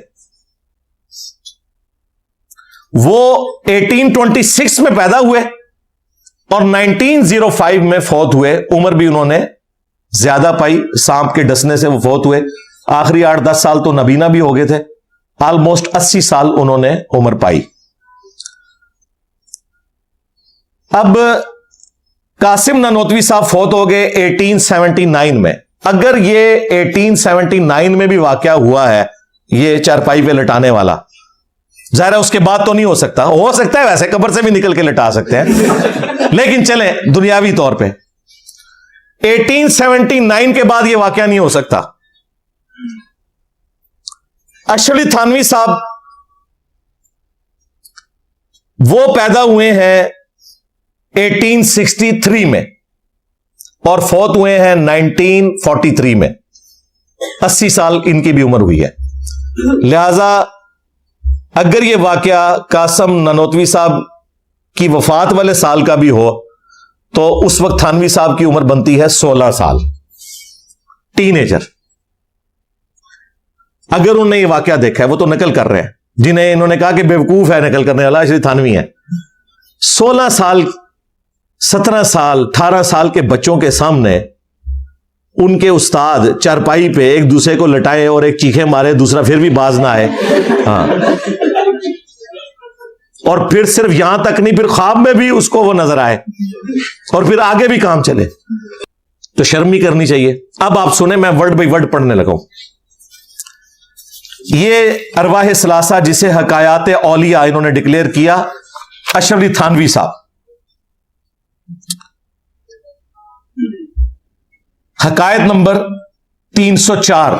वो 1826 में पैदा हुए और 1905 में फौत हुए। उम्र भी उन्होंने ज्यादा पाई, सांप के डसने से वो फौत हुए। आखिरी 8-10 साल तो नबीना भी हो गए थे। ऑलमोस्ट 80 साल उन्होंने उम्र पाई। अब कासिम नानोतवी साहब फौत हो गए 1879 में। अगर ये 1879 में भी वाकया हुआ है, ये चारपाई पे लटाने वाला, जाहिर है उसके बाद तो नहीं हो सकता है वैसे कब्र से भी निकल के लटा सकते हैं, लेकिन चले दुनियावी तौर पे 1879 के बाद यह वाकया नहीं हो सकता। अशरफ अली थानवी साहब वो पैदा हुए हैं 1863 में और फौत हुए हैं 1943 में। 80 साल इनकी भी उम्र हुई है। लिहाजा अगर ये वाकया कासम नानोतवी साहब की वफात वाले साल का भी हो तो उस वक्त थानवी साहब की उम्र बनती है 16 साल, टीनेजर। अगर उन्होंने ये वाकया देखा है, वो तो नकल कर रहे हैं, जिन्हें इन्होंने कहा कि बेवकूफ है नकल करने वाला, श्री थानवी है। 16 साल, 17 साल, 18 साल के बच्चों के सामने उनके उस्ताद चारपाई पे एक दूसरे को लटाए और एक चीखे मारे, दूसरा फिर भी बाज ना आए। हाँ, और फिर सिर्फ यहां तक नहीं, फिर ख्वाब में भी उसको वो नजर आए और फिर आगे भी काम चले, तो शर्म ही करनी चाहिए। अब आप सुने, मैं वर्ड बाई वर्ड पढ़ने लगा हूं। ये अरवाह सलासा जिसे हकायात औलिया इन्होंने डिक्लेयर किया, अशरफ अली थानवी साहब। हकायत नंबर 304।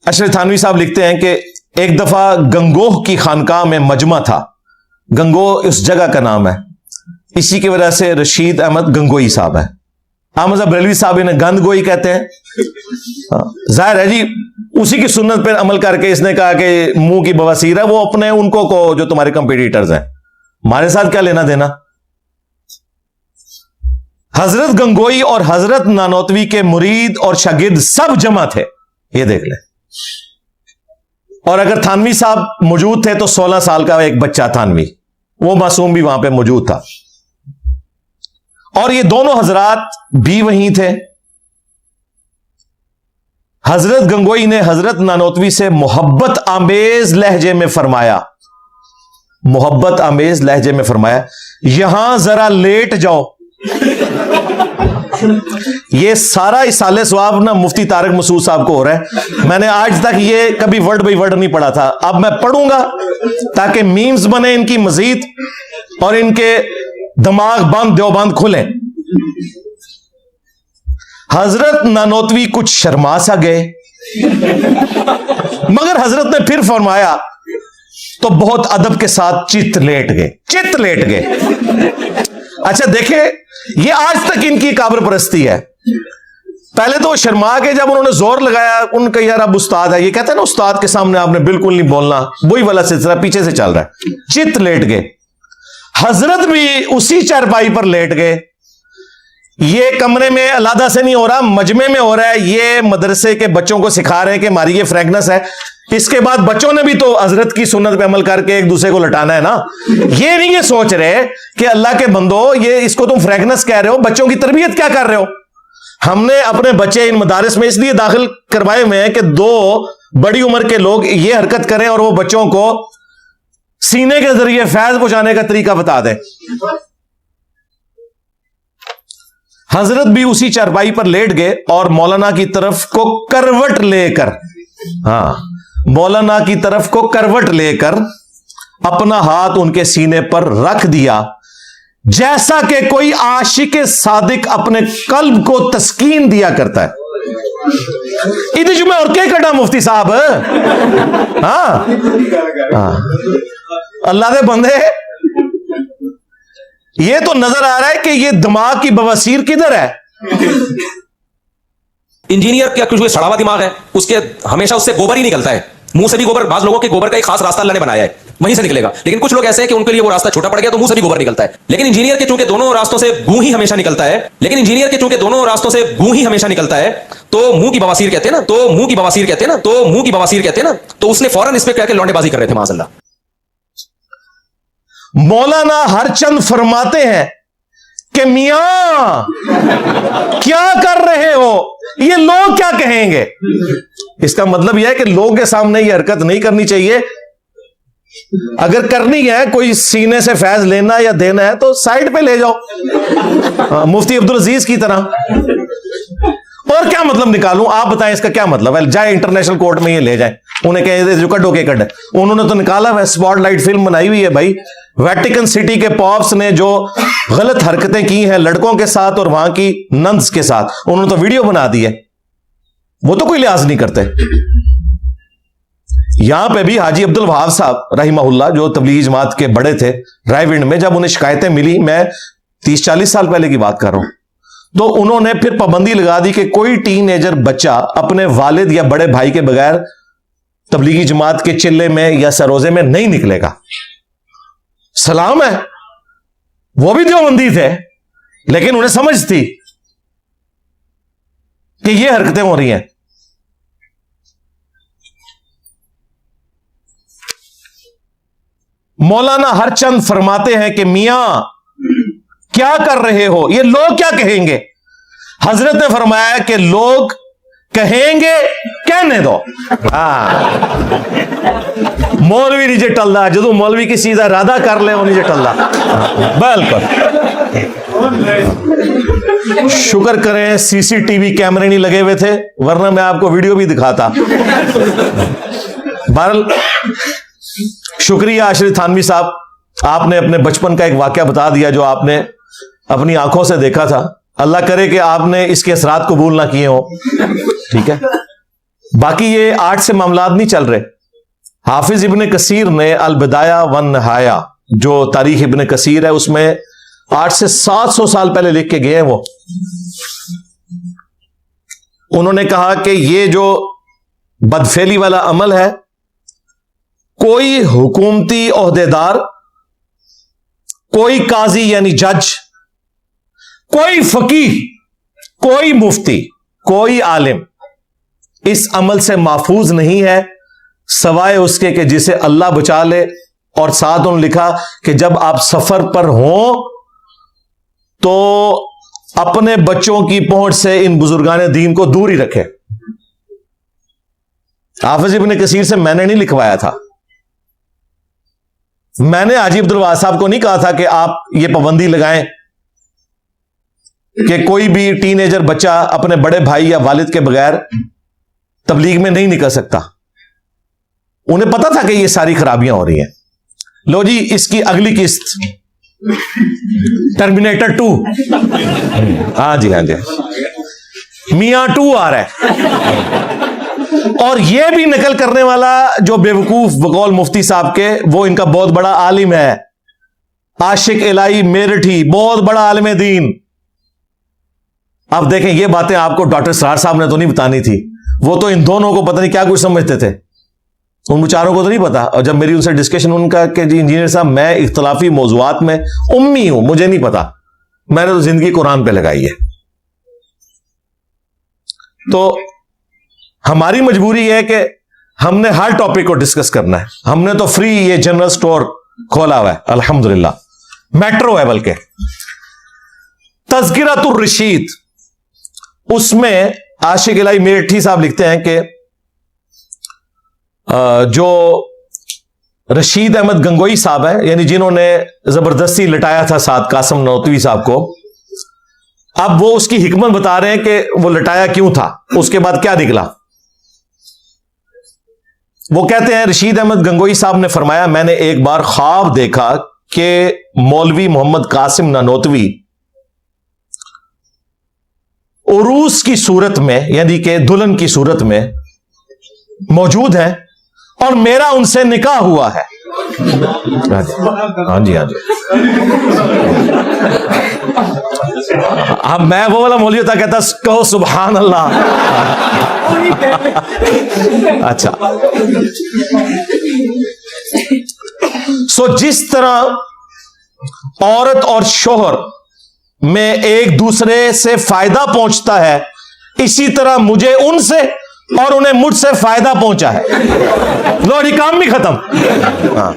अशरफ थानवी साहब लिखते हैं कि एक दफा गंगोह की खानकाह में मजमा था। गंगोह इस जगह का नाम है, इसी की वजह से रशीद अहमद गंगोई साहब है। अहमद बरेलवी साहब इन्हें गंदगोई कहते हैं। जाहिर है जी, उसी की सुन्नत पर अमल करके इसने कहा कि मुंह की बवासीर है, वो अपने उनको को जो तुम्हारे कंपीटिटर्स हैं, हमारे साथ क्या लेना देना। हजरत गंगोई और हजरत नानोतवी के मुरीद और शागिर्द सब जमा थे, ये देख ले। और अगर थानवी साहब मौजूद थे तो 16 साल का एक बच्चा थानवी, वो मासूम भी वहां पे मौजूद था। और ये दोनों हजरात भी वहीं थे। हजरत गंगोई ने हजरत नानोतवी से मोहब्बत आमेज लहजे में फरमाया, मोहब्बत आमेज लहजे में फरमाया, यहां जरा लेट जाओ। ये सारा इसाले सवाब ना मुफ्ती तारिक मसूद साहब को हो रहा है। मैंने आज तक ये कभी वर्ड बाई वर्ड नहीं पढ़ा था, अब मैं पढ़ूंगा ताकि मीम्स बने इनकी मजीद और इनके दिमाग बंद देवबंद खुले। हजरत नानोतवी कुछ शर्मा सा गए, मगर हजरत ने फिर फरमाया तो बहुत अदब के साथ चित लेट गए, चित लेट गए। अच्छा देखे, ये आज तक इनकी काबर परस्ती है। पहले तो शर्मा के जब उन्होंने जोर लगाया, उनका यार अब उस्ताद है, ये कहते हैं ना उस्ताद के सामने आपने बिल्कुल नहीं बोलना, वही वाला सिलसिला पीछे से चल रहा है। चित लेट गए, हजरत भी उसी चारपाई पर लेट गए। ये कमरे में अलादा से नहीं हो रहा, मजमे में हो रहा है। ये मदरसे के बच्चों को सिखा रहे हैं कि हमारी ये फ्रेगनेस है। इसके बाद बच्चों ने भी तो हजरत की सुन्नत पे अमल करके एक दूसरे को लटाना है ना। ये नहीं ये सोच रहे कि अल्लाह के बंदो, ये इसको तुम फ्रेगनेस कह रहे हो, बच्चों की तरबियत क्या कर रहे हो। हमने अपने बच्चे इन मदारिस में इसलिए दाखिल करवाए हुए हैं कि दो बड़ी उम्र के लोग ये हरकत करें और वो बच्चों को सीने के जरिए फैज पहुंचाने का तरीका बता दें। हजरत भी उसी चारपाई पर लेट गए और मौलाना की तरफ को करवट लेकर, हाँ, मौलाना की तरफ को करवट लेकर अपना हाथ उनके सीने पर रख दिया, जैसा कि कोई आशिक सादिक अपने कल्ब को तस्कीन दिया करता है। इधर जो मैं और क्या करना मुफ्ती साहब, हाँ अल्लाह दे बंदे, ये तो नजर आ रहा है कि ये दिमाग की बवासीर किधर है। इंजीनियर का कुछ सड़ा हुआ दिमाग है, उसके हमेशा उससे गोबर ही निकलता है, मुंह से भी गोबर। बाज लोगों के गोबर का एक खास रास्ता अल्लाह ने बनाया है, वहीं से निकलेगा। लेकिन कुछ लोग ऐसे हैं कि उनके लिए वो रास्ता छोटा पड़ गया तो मुंह से भी गोबर निकलता है। लेकिन इंजीनियर के चूंकि दोनों रास्तों से गूं ही हमेशा निकलता है, लेकिन इंजीनियर के चूंकि दोनों रास्तों से गूं ही हमेशा निकलता है, तो मुंह की बवासीर कहते हैं ना, तो मुंह की बवासीर कहते हैं ना, तो मुंह की बवासीर कहते हैं ना, तो उसने फौरन इस पे कहकर लौंडेबाजी कर रहे थे माशाअल्लाह। मौलाना हरचंद फरमाते हैं कि मियां क्या कर रहे हो, ये लोग क्या कहेंगे। इसका मतलब यह है कि लोगों के सामने ये हरकत नहीं करनी चाहिए। अगर करनी है, कोई सीने से फैज लेना या देना है तो साइड पे ले जाओ, मुफ्ती अब्दुल अजीज की तरह। और क्या मतलब निकालूं, आप बताएं इसका क्या मतलब है। जाए इंटरनेशनल कोर्ट में ये ले जाए, उन्हें कहे जो कड्डो के कड, उन्होंने तो निकाला है, स्पॉटलाइट फिल्म बनाई हुई है भाई। वेटिकन सिटी के पॉप्स ने जो गलत हरकतें की हैं लड़कों के साथ और वहां की नंस के साथ, उन्होंने तो वीडियो बना दी है, वो तो कोई लिहाज नहीं करते। यहां पे भी हाजी अब्दुल वहाब साहब रहिमहुल्लाह, जो तबलीगी जमात के बड़े थे रायविंड में, जब उन्हें शिकायतें मिली, मैं 30-40 साल पहले की बात कर रहा हूं, तो उन्होंने फिर पाबंदी लगा दी कि कोई टीनेजर बच्चा अपने वालिद या बड़े भाई के बगैर तबलीगी जमात के चिल्ले में या सरोजे में नहीं निकलेगा। सलाम है, वो भी देवबंदी थे, लेकिन उन्हें समझ थी कि ये हरकतें हो रही हैं। मौलाना हरचंद फरमाते हैं कि मियां क्या कर रहे हो, ये लोग क्या कहेंगे। हजरत ने फरमाया कि लोग कहेंगे, कहने दो। मौलवी नीचे टलदा, जो मौलवी की सीधा इरादा कर ले वो नीचे टलदा। बिल्कुल। शुक्र करें सीसीटीवी कैमरे नहीं लगे हुए थे, वरना मैं आपको वीडियो भी दिखाता। बहरहाल शुक्रिया आशरित थानवी साहब, आपने अपने बचपन का एक वाकया बता दिया जो आपने अपनी आंखों से देखा था। अल्लाह करे कि आपने इसके असरात कबूल ना किए हो। ठीक है, बाकी ये आर्ट से मामलात नहीं चल रहे। हाफिज इब्ने कसीर ने अल बिदाया वन नहाया, जो तारीख इब्ने कसीर है, उसमें 8 से 700 साल पहले लिख के गए हैं वो। उन्होंने कहा कि ये जो बदफेली वाला अमल है, कोई हुकूमती ओहदेदार, कोई काजी यानी जज, कोई फकीह, कोई मुफ्ती, कोई आलिम इस अमल से महफूज नहीं है सवाए उसके कि जिसे अल्लाह बचा ले। और साथ उन्होंने लिखा कि जब आप सफर पर हों तो अपने बच्चों की पहुंच से इन बुजुर्गान दीन को दूर ही रखें। हाफिज इब्ने कसीर से मैंने नहीं लिखवाया था। मैंने हाजी अब्दुल वाहिद साहब को नहीं कहा था कि आप ये पाबंदी लगाएं कि कोई भी टीनेजर बच्चा अपने बड़े भाई या वालिद के बगैर तबलीग में नहीं निकल सकता। उन्हें पता था कि ये सारी खराबियां हो रही हैं। लो जी, इसकी अगली किस्त टर्मिनेटर 2। हाँ जी, हाँ जी, मियां 2 आ रहा है। और यह भी नकल करने वाला जो बेवकूफ बकौल मुफ्ती साहब के, वो इनका बहुत बड़ा आलिम है, आशिक इलाही मेरठी, बहुत बड़ा आलिम दीन। अब देखें, ये बातें आपको डॉक्टर सरार साहब ने तो नहीं बतानी थी, वो तो इन दोनों को पता नहीं क्या कुछ समझते थे, उन बेचारों को तो नहीं पता। और जब मेरी उनसे डिस्कशन, उनका कि जी इंजीनियर साहब, मैं इख्तलाफी मौजुआत में उम्मी हूं, मुझे नहीं पता, मैंने तो जिंदगी कुरान पे लगाई है। तो हमारी मजबूरी है कि हमने हर टॉपिक को डिस्कस करना है। हमने तो फ्री ये जनरल स्टोर खोला हुआ है, अल्हम्दुलिल्लाह, मेट्रो है बल्कि। तज़किरतुर रशीद, उसमें आशिक इलाही मेरठी साहब लिखते हैं कि जो रशीद अहमद गंगोई साहब है, यानी जिन्होंने जबरदस्ती लटाया था साद कासिम नौतवी साहब को, अब वो उसकी हिकमत बता रहे हैं कि वो लटाया क्यों था, उसके बाद क्या निकला। वो कहते हैं, रशीद अहमद गंगोई साहब ने फरमाया, मैंने एक बार ख्वाब देखा कि मौलवी मोहम्मद कासिम नानोतवी उरूस की सूरत में, यानी कि दुल्हन की सूरत में मौजूद है और मेरा उनसे निकाह हुआ है। हाँ जी, हाँ जी। अब मैं वो वाला मौलवी था, कहता कहो सुभान अल्लाह। अच्छा, सो जिस तरह औरत और शोहर में एक दूसरे से फायदा पहुंचता है, इसी तरह मुझे उनसे और उन्हें मुझसे फायदा पहुंचा है। लो जी, काम भी खत्म। हाँ।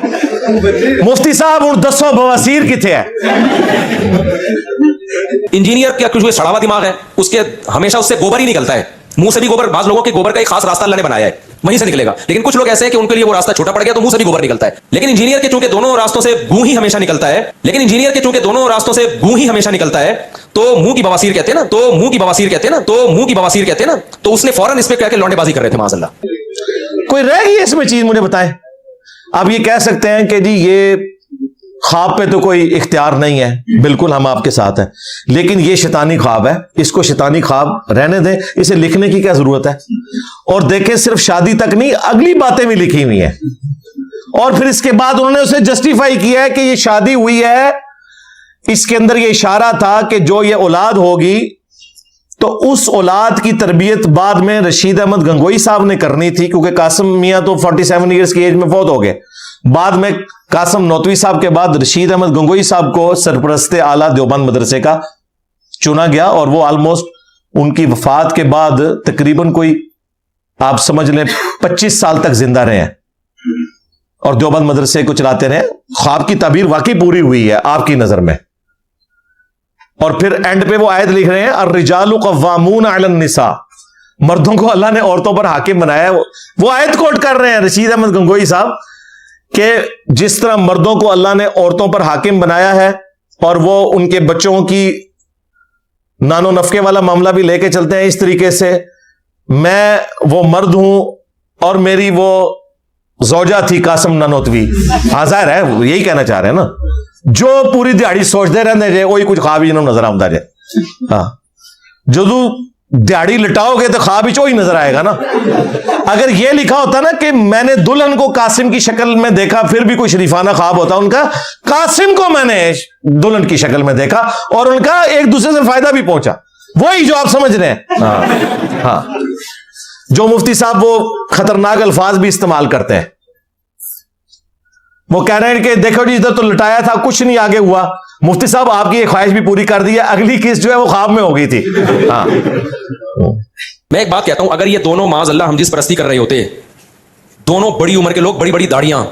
मुफ्ती साहब उन 10 बवासीर किथे है। इंजीनियर का कुछ सड़ा हुआ दिमाग है, उसके हमेशा उससे गोबर ही निकलता है, मुंह से भी गोबर। बाज लोगों के गोबर का एक खास रास्ता अल्लाह ने बनाया है, वहीं से निकलेगा। लेकिन कुछ लोग ऐसे हैं कि उनके लिए वो रास्ता छोटा पड़ गया तो मुंह से भी गोबर निकलता है। लेकिन इंजीनियर के चूंकि दोनों रास्तों से गूं ही हमेशा निकलता है, तो मुंह की बवासीर कहते हैं ना, तो उसने फौरन इस पे क्या लौंडेबाजी कर रहे थे माज़अल्लाह। कोई रह गई इसमें चीज, मुझे बताएं। आप ये कह सकते हैं कि जी ये ख्वाब पे तो कोई इख्तियार नहीं है, बिल्कुल हम आपके साथ हैं, लेकिन ये शैतानी ख्वाब है, इसको शैतानी ख्वाब रहने दें, इसे लिखने की क्या जरूरत है। और देखें, सिर्फ शादी तक नहीं, अगली बातें भी लिखी हुई हैं। और फिर इसके बाद उन्होंने उसे जस्टिफाई किया है कि ये शादी हुई है, इसके अंदर ये इशारा था कि जो ये औलाद होगी तो उस औलाद की तरबियत बाद में रशीद अहमद गंगोई साहब ने करनी थी, क्योंकि कासिम मियां तो 47 ईयर्स की एज में फौत हो गए। बाद में कासिम नौतवी साहब के बाद रशीद अहमद गंगोई साहब को सरपरस्त आला देवबंद मदरसे का चुना गया, और वो ऑलमोस्ट उनकी वफात के बाद तकरीबन कोई आप समझ लें 25 साल तक जिंदा रहे हैं और देवबंद मदरसे को चलाते रहे। ख्वाब की ताबीर वाकई पूरी हुई है आपकी नजर में। और फिर एंड पे वो आयत लिख रहे हैं, अर्रिजालु कव्वामून अलन निसा, मर्दों को अल्लाह ने औरतों पर हाकिम बनाया है। वो आयत कोट कर रहे हैं रशीद अहमद गंगोई साहब कि जिस तरह मर्दों को अल्लाह ने औरतों पर हाकिम बनाया है और वो उनके बच्चों की नानो नफके वाला मामला भी लेके चलते हैं, इस तरीके से मैं वो मर्द हूं और मेरी वो जौजा थी कासिम नानोतवी। हाजिर है, यही कहना चाह रहे हैं ना, जो पूरी दिहाड़ी सोचते रहते जे वही कुछ ख्वाब ही नजर आता जे। हाँ, जो दिहाड़ी लटाओगे तो ख्वाब ही ही नजर आएगा ना। अगर ये लिखा होता ना कि मैंने दुल्हन को कासिम की शक्ल में देखा, फिर भी कोई शरीफाना ख्वाब होता उनका। कासिम को मैंने दुल्हन की शक्ल में देखा और उनका एक दूसरे से फायदा भी पहुंचा, वही जो आप समझ रहे हैं। हाँ, हाँ, जो मुफ्ती साहब वो खतरनाक अल्फाज भी इस्तेमाल करते हैं। वो कह रहे हैं कि देखो जी इधर तो लटाया था, कुछ नहीं आगे हुआ। मुफ्ती साहब आपकी एक ख्वाहिश भी पूरी कर दी है, अगली किस्त जो है वो ख्वाब में हो गई थी। हाँ। मैं एक बात कहता हूं, अगर ये दोनों माज अल्लाह हम जिस परस्ती कर रहे होते, दोनों बड़ी उम्र के लोग, बड़ी बड़ी दाढ़ियां,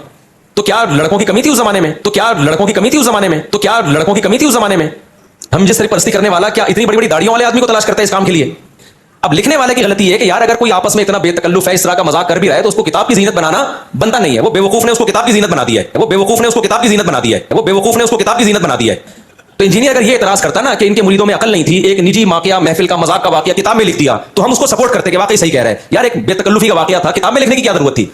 तो क्या लड़कों की कमी थी उस जमाने में? तो क्या लड़कों की कमी थी उस जमाने में? तो क्या लड़कों की कमी थी उस जमाने में? हम जिस तरह परस्ती करने वाला क्या इतनी बड़ी बड़ी दाढ़ियों वाले आदमी को तलाश करता है इस काम के लिए? अब लिखने वाले की गलती है कि यार अगर कोई आपस में इतना बेतकल्लुफ है, इस तरह का मजाक कर भी रहा है, तो उसको किताब की जीनत बनाना बनता नहीं है। वो बेवकूफ ने उसको किताब की जीनत बना दी है, वो बेवकूफ ने उसको किताब की जीनत बना दी है, वो बेवकूफ ने उसको किताब की जीनत बना दी है। तो इंजीनियर अगर ये इतराज करता ना कि इनके मुरीदों में अकल नहीं थी, एक निजी वाकया, महफिल का मजाक का वाकया किताब में लिख दिया, तो हम उसको सपोर्ट करते कि वाकई सही कह रहे हैं यार, एक बेतकल्लुफी का वाकया था, किताब में लिखने की क्या जरूरत थी?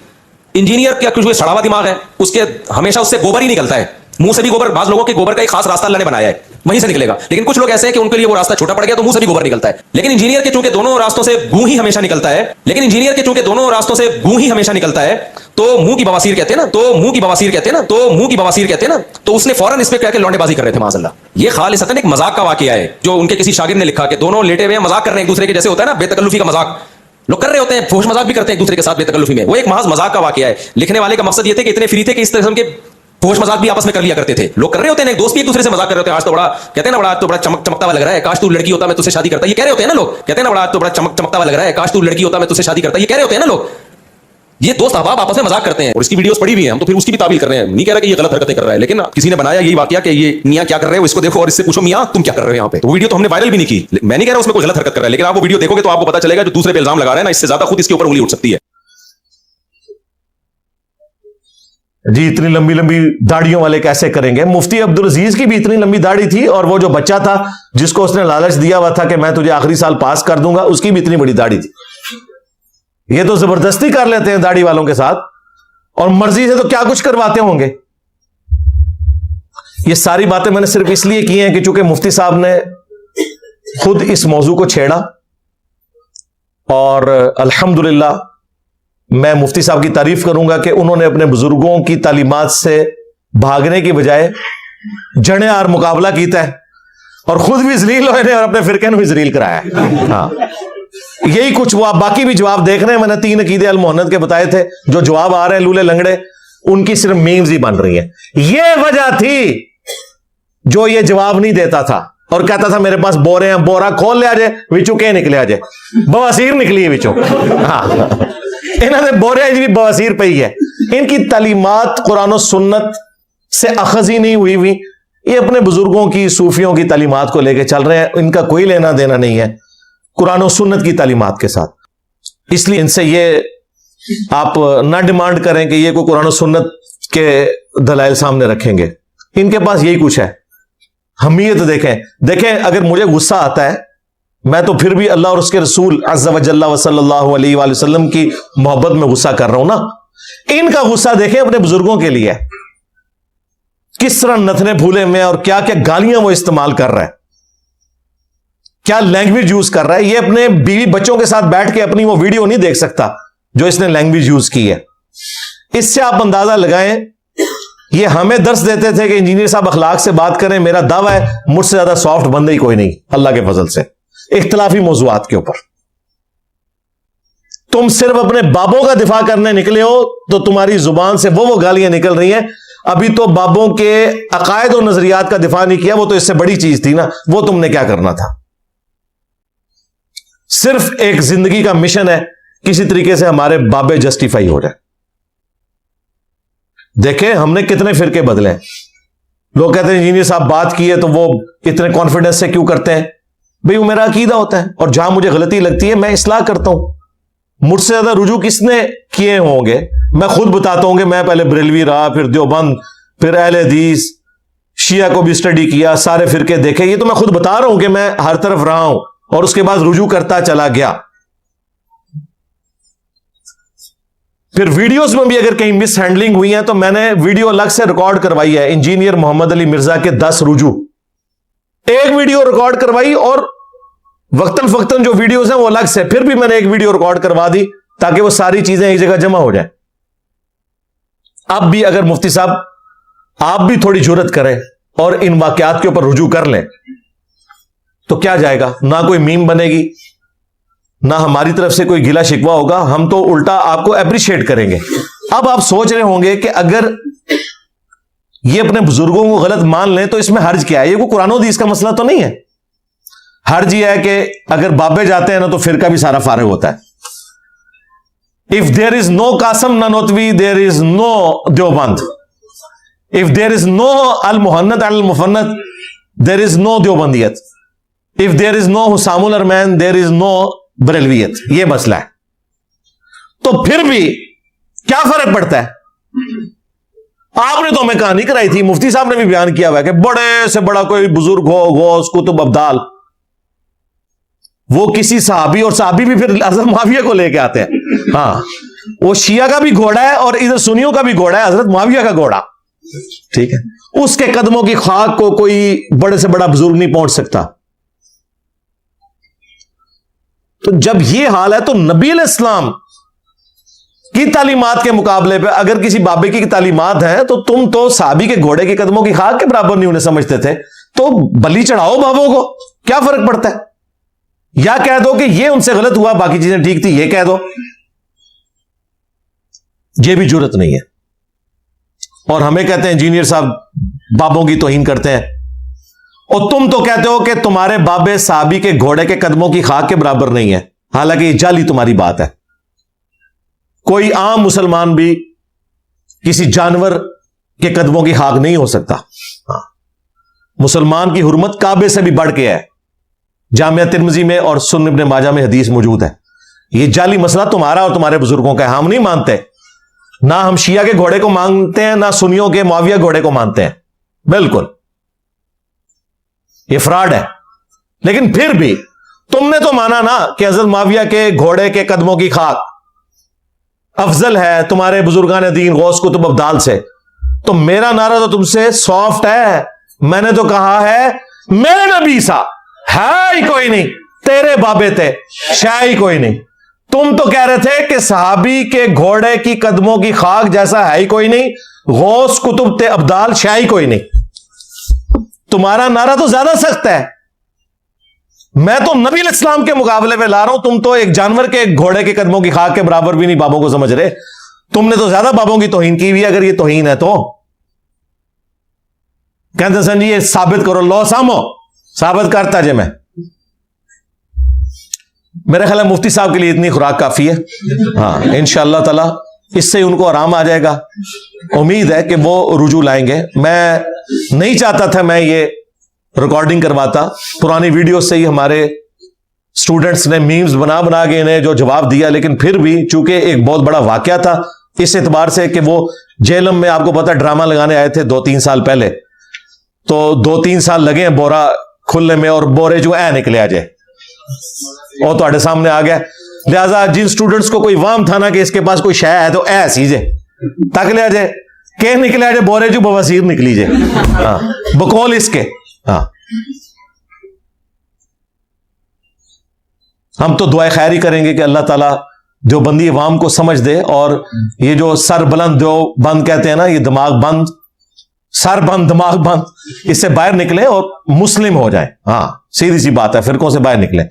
इंजीनियर क्या कुछ सड़ा हुआ दिमाग है, उसके हमेशा उससे गोबर ही निकलता है, मुंह से भी गोबर। बाज लोगों के गोबर का एक खास रास्ता अल्लाह ने बनाया है, वहीं से निकलेगा। लेकिन कुछ लोग ऐसे हैं कि उनके लिए वो रास्ता छोटा पड़ गया तो मुंह से भी गोबर निकलता है। लेकिन इंजीनियर के चूंकि दोनों रास्तों से गूं ही हमेशा निकलता है, लेकिन इंजीनियर के चूंकि दोनों रास्तों से गूं ही हमेशा निकलता है, तो मुंह की बवासीर कहते हैं ना, तो मुंह की बवासीर कहते हैं ना, तो मुंह की बवासीर कहते हैं ना, तो उसने फौरन इस पे कह के लौंडेबाजी कर रहे थे माज़अल्लाह। ये खालिसतन एक मजाक का वाकया है जो उनके किसी शागिर्द ने लिखा कि दोनों लेटे हुए मजाक कर रहे हैं एक दूसरे के, जैसे होता है ना बेतकल्लुफी का मजाक लोग कर रहे होते हैं, फोश मजाक भी करते हैं एक दूसरे के साथ बेतकल्लुफी में। वो एक महज मजाक का वाकया है। लिखने वाले का मकसद ये थे कि इतने फ्री थे कि इस तरह के फोश मजाक भी आपस में कर लिया करते थे। लोग कर रहे होते हैं, एक दोस्त भी एक दूसरे से मजाक कर रहे होते हैं, आज तो बड़ा कहते हैं ना, बड़ा आज तो बड़ा चमकता हुआ लग रहा है, काश तू लड़की होता मैं तुझसे शादी करता। ये कह रहे होते हैं ना लोग, कहते हैं ना, बड़ा आज तो बड़ा चमकता हुआ लग रहा है, काश तू लड़की होता मैं तुझसे शादी करता। ये कह रहे होते हैं ना लोग। ये दोस्त अहबाब आपस में मजाक करते हैं और इसकी वीडियोस पड़ी भी हैं, हम तो फिर उसकी भी ताबील कर रहे हैं। नहीं कह रहा कि ये गलत हरकतें कर रहा है, लेकिन किसी ने बनाया यही वाकया कि ये मियां क्या कर रहे हो, इसको देखो और इससे पूछो मियां तुम क्या कर रहे हो यहाँ पे। तो वीडियो तो हमने वायरल भी नहीं की, मैं नहीं कह रहा उसमें कोई गलत हरकत कर रहा है, लेकिन आप वो वीडियो देखोगे तो आपको पता चलेगा जो दूसरे पे इल्जाम लगा रहे हैं ना, इससे ज्यादा खुद इसके ऊपर उंगली उठ सकती है। जी इतनी लंबी लंबी दाढ़ियों वाले कैसे करेंगे? मुफ्ती अब्दुल अजीज की भी इतनी लंबी दाढ़ी थी, और वो जो बच्चा था जिसको उसने लालच दिया हुआ था कि मैं तुझे आखिरी साल पास कर दूंगा, उसकी भी इतनी बड़ी दाढ़ी थी। ये तो जबरदस्ती कर लेते हैं दाढ़ी वालों के साथ, और मर्जी से तो क्या कुछ करवाते होंगे। ये सारी बातें मैंने सिर्फ इसलिए की हैं कि चूंकि मुफ्ती साहब ने खुद इस मौजू को छेड़ा, और अल्हम्दुलिल्लाह मैं मुफ्ती साहब की तारीफ करूंगा कि उन्होंने अपने बुजुर्गों की तालीमात से भागने की बजाय जड़े आर मुकाबला किया है, और खुद भी जलील हुए ने और अपने फिरके ने भी जलील कराया है। हाँ, यही कुछ वो आप बाकी भी जवाब देख रहे हैं। मैंने 3 अकीदे अल मोहन्नद के बताए थे, जो जवाब आ रहे हैं लूले लंगड़े, उनकी सिर्फ मीम्स ही बन रही है। ये वजह थी जो ये जवाब नहीं देता था और कहता था मेरे पास बोरे हैं, बोरा खोल लिया जाए, विचों के निकले आ जाए, बवासीर निकली है विचों। हाँ, इन्होंने बोरे भी बवासीर पे ही है। इनकी तालीमात कुरान और सुन्नत से अखज़ ही नहीं हुई हुई, ये अपने बुजुर्गों की, सूफियों की तालीमात को लेकर चल रहे हैं। इनका कोई लेना देना नहीं है कुरान और सुन्नत की तालीमात के साथ। इसलिए इनसे ये आप ना डिमांड करें कि ये कोई कुरान और सुन्नत के दलाइल सामने रखेंगे। इनके पास यही कुछ है। हमीयत देखें, अगर मुझे गुस्सा आता है, मैं तो फिर भी अल्लाह और उसके रसूल अज़्ज़ा व जल्ला व सल्लल्लाहु अलैहि वसल्लम की मोहब्बत में गुस्सा कर रहा हूं ना। इनका गुस्सा देखें अपने बुजुर्गों के लिए, किस तरह नथने फूले में और क्या क्या गालियां वो इस्तेमाल कर रहा है, क्या लैंग्वेज यूज कर रहा है। ये अपने बीवी बच्चों के साथ बैठ के अपनी वो वीडियो नहीं देख सकता जो इसने लैंग्वेज यूज की है। इससे आप अंदाजा लगाएं, ये हमें दर्स देते थे कि इंजीनियर साहब अखलाक से बात करें। मेरा दावा है मुझसे ज्यादा सॉफ्ट बंदे ही कोई नहीं अल्लाह के फजल से। इख्तलाफी मौज़ूआत के ऊपर। तुम सिर्फ अपने बाबों का दिफा करने निकले हो तो तुम्हारी जुबान से वो गालियां निकल रही हैं। अभी तो बाबों के अकायद और नजरियात का दिफा नहीं किया, वो तो इससे बड़ी चीज थी ना, वो तुमने क्या करना था। सिर्फ एक जिंदगी का मिशन है, किसी तरीके से हमारे बाबे जस्टिफाई हो जाए। देखें हमने कितने फिरके बदले। लोग कहते हैं इंजीनियर साहब बात की है तो वो इतने कॉन्फिडेंस से क्यों करते हैं। भाई वो मेरा अकीदा होता है, और जहां मुझे गलती लगती है मैं इस्लाह करता हूं। मुझसे ज्यादा रुजू किसने किए होंगे, मैं खुद बताता हूं कि मैं पहले बरेलवी रहा, फिर देवबंद, फिर अहले हदीस, शिया को भी स्टडी किया, सारे फिरके देखे। ये तो मैं खुद बता रहा हूं कि मैं हर तरफ रहा हूं और उसके बाद रुजू करता चला गया। फिर वीडियोस में भी अगर कहीं मिस हैंडलिंग हुई है तो मैंने वीडियो अलग से रिकॉर्ड करवाई है। इंजीनियर मोहम्मद अली मिर्जा के 10 रुजू, एक वीडियो रिकॉर्ड करवाई, और वक्तन फक्तन जो वीडियोस हैं वो अलग से फिर भी मैंने एक वीडियो रिकॉर्ड करवा दी ताकि वो सारी चीजें एक जगह जमा हो जाए। अब भी अगर मुफ्ती साहब आप भी थोड़ी जुर्रत करें और इन वाकयात के ऊपर रुजू कर लें तो क्या जाएगा, ना कोई मीम बनेगी, ना हमारी तरफ से कोई गिला शिकवा होगा, हम तो उल्टा आपको अप्रिशिएट करेंगे। अब आप सोच रहे होंगे कि अगर ये अपने बुजुर्गों को गलत मान लें तो इसमें हर्ज क्या है। ये कोई कुरान हदीस का मसला तो नहीं है। हर्ज ये है कि अगर बाबे जाते हैं ना तो फिरका भी सारा फारिग होता है। If there is no Qasim Nanotvi there is no Deoband. If there is no al Muhannad al Mufannad there is no देवबंदियत। If there is no Husamul Haramain there is no बरेलवियत। यह मसला है। तो फिर भी क्या फर्क पड़ता है। आपने तो हमें कहानी कराई थी, मुफ्ती साहब ने भी बयान किया हुआ है कि बड़े से बड़ा कोई बुजुर्ग हो, गौस, कुतुब, अब्दाल, वो किसी सहाबी, और सहाबी भी फिर हजरत मुआविया को लेके आते हैं। हाँ, वो शिया का भी घोड़ा है और इधर सुन्नियों का भी घोड़ा है, हजरत मुआविया का घोड़ा। ठीक है, उसके कदमों की खाक को कोई बड़े से बड़ा बुजुर्ग नहीं पहुंच सकता। तो जब ये हाल है तो नबी अलैहिस्सलाम की तालीमात के मुकाबले पे अगर किसी बाबे की तालीमात है तो तुम तो साहबी के घोड़े के कदमों की खाक के बराबर नहीं उन्हें समझते थे। तो बलि चढ़ाओ बाबों को, क्या फर्क पड़ता है। या कह दो कि ये उनसे गलत हुआ, बाकी चीजें ठीक थी, ये कह दो। ये भी जरूरत नहीं है। और हमें कहते हैं इंजीनियर साहब बाबों की तौहीन करते हैं, और तुम तो कहते हो कि तुम्हारे बाबे साहबी के घोड़े के कदमों की खाक के बराबर नहीं है। हालांकि ये जाली तुम्हारी बात है। कोई आम मुसलमान भी किसी जानवर के कदमों की खाक नहीं हो सकता। हाँ, मुसलमान की हुर्मत काबे से भी बढ़ के है। जामिया तिर्मिज़ी में और सुन्न इब्न माजा में हदीस मौजूद है। यह जाली मसला तुम्हारा और तुम्हारे बुजुर्गों का है। हम नहीं मानते, ना हम शिया के घोड़े को मानते हैं, ना सुन्नियों के मुआविया घोड़े को मानते हैं। बिल्कुल ये फ्रॉड है। लेकिन फिर भी तुमने तो माना ना कि हजरत मुआविया के घोड़े के कदमों की खाक अफजल है तुम्हारे बुजुर्गान दीन गौस कुतुब अब्दाल से। तो मेरा नारा तो तुमसे सॉफ्ट है। मैंने तो कहा है मेरे नबी सा है ही कोई नहीं, तेरे बाबे थे शाह ही कोई नहीं। तुम तो कह रहे थे कि सहाबी के घोड़े की कदमों की खाक जैसा है ही कोई नहीं, गौस कुतुब ते अब्दाल शाह ही कोई नहीं। तुम्हारा नारा तो ज्यादा सख्त है। मैं तो नबी इस्लाम के मुकाबले में ला रहा हूं, तुम तो एक जानवर के घोड़े के कदमों की खाक के बराबर भी नहीं बाबों को समझ रहे। तुमने तो ज्यादा बाबों की तौहीन की हुई। अगर ये तौहीन है तो कहते सन जी ये साबित करो, लो सामो साबित करता जे मैं। मेरा ख्याल है मुफ्ती साहब के लिए इतनी खुराक काफी है। हाँ, इंशाअल्लाह ताला इससे उनको आराम आ जाएगा। उम्मीद है कि वो रुजू लाएंगे। मैं नहीं चाहता था मैं ये रिकॉर्डिंग करवाता, पुरानी वीडियो से ही हमारे स्टूडेंट्स ने मीम्स बना बना के इन्हें जो जवाब दिया। लेकिन फिर भी चूंकि एक बहुत बड़ा वाकया था इस एतबार से कि वो जेलम में आपको पता ड्रामा लगाने आए थे 2-3 साल पहले, तो 2-3 साल लगे हैं बोरा खुलने में, और बोरे जो निकले आ जाए और तुम्हारे सामने आ गया। लिहाजा जिन स्टूडेंट्स को कोई वाम था ना कि इसके पास कोई शय है तो सीजे तक ले आ जाए, के निकले आ जाए बोरे जो बवासीर निकली जाए। हाँ, बकौल इसके। हाँ, हम तो दुआ खैर ही करेंगे कि अल्लाह ताला जो बंदी अवाम को समझ दे, और ये जो सर बुलंद जो बंद कहते हैं ना, ये दिमाग बंद सर बंद दिमाग बंद, इससे बाहर निकले और मुस्लिम हो जाए। हाँ सीधी सी बात है, फिरकों से बाहर निकले।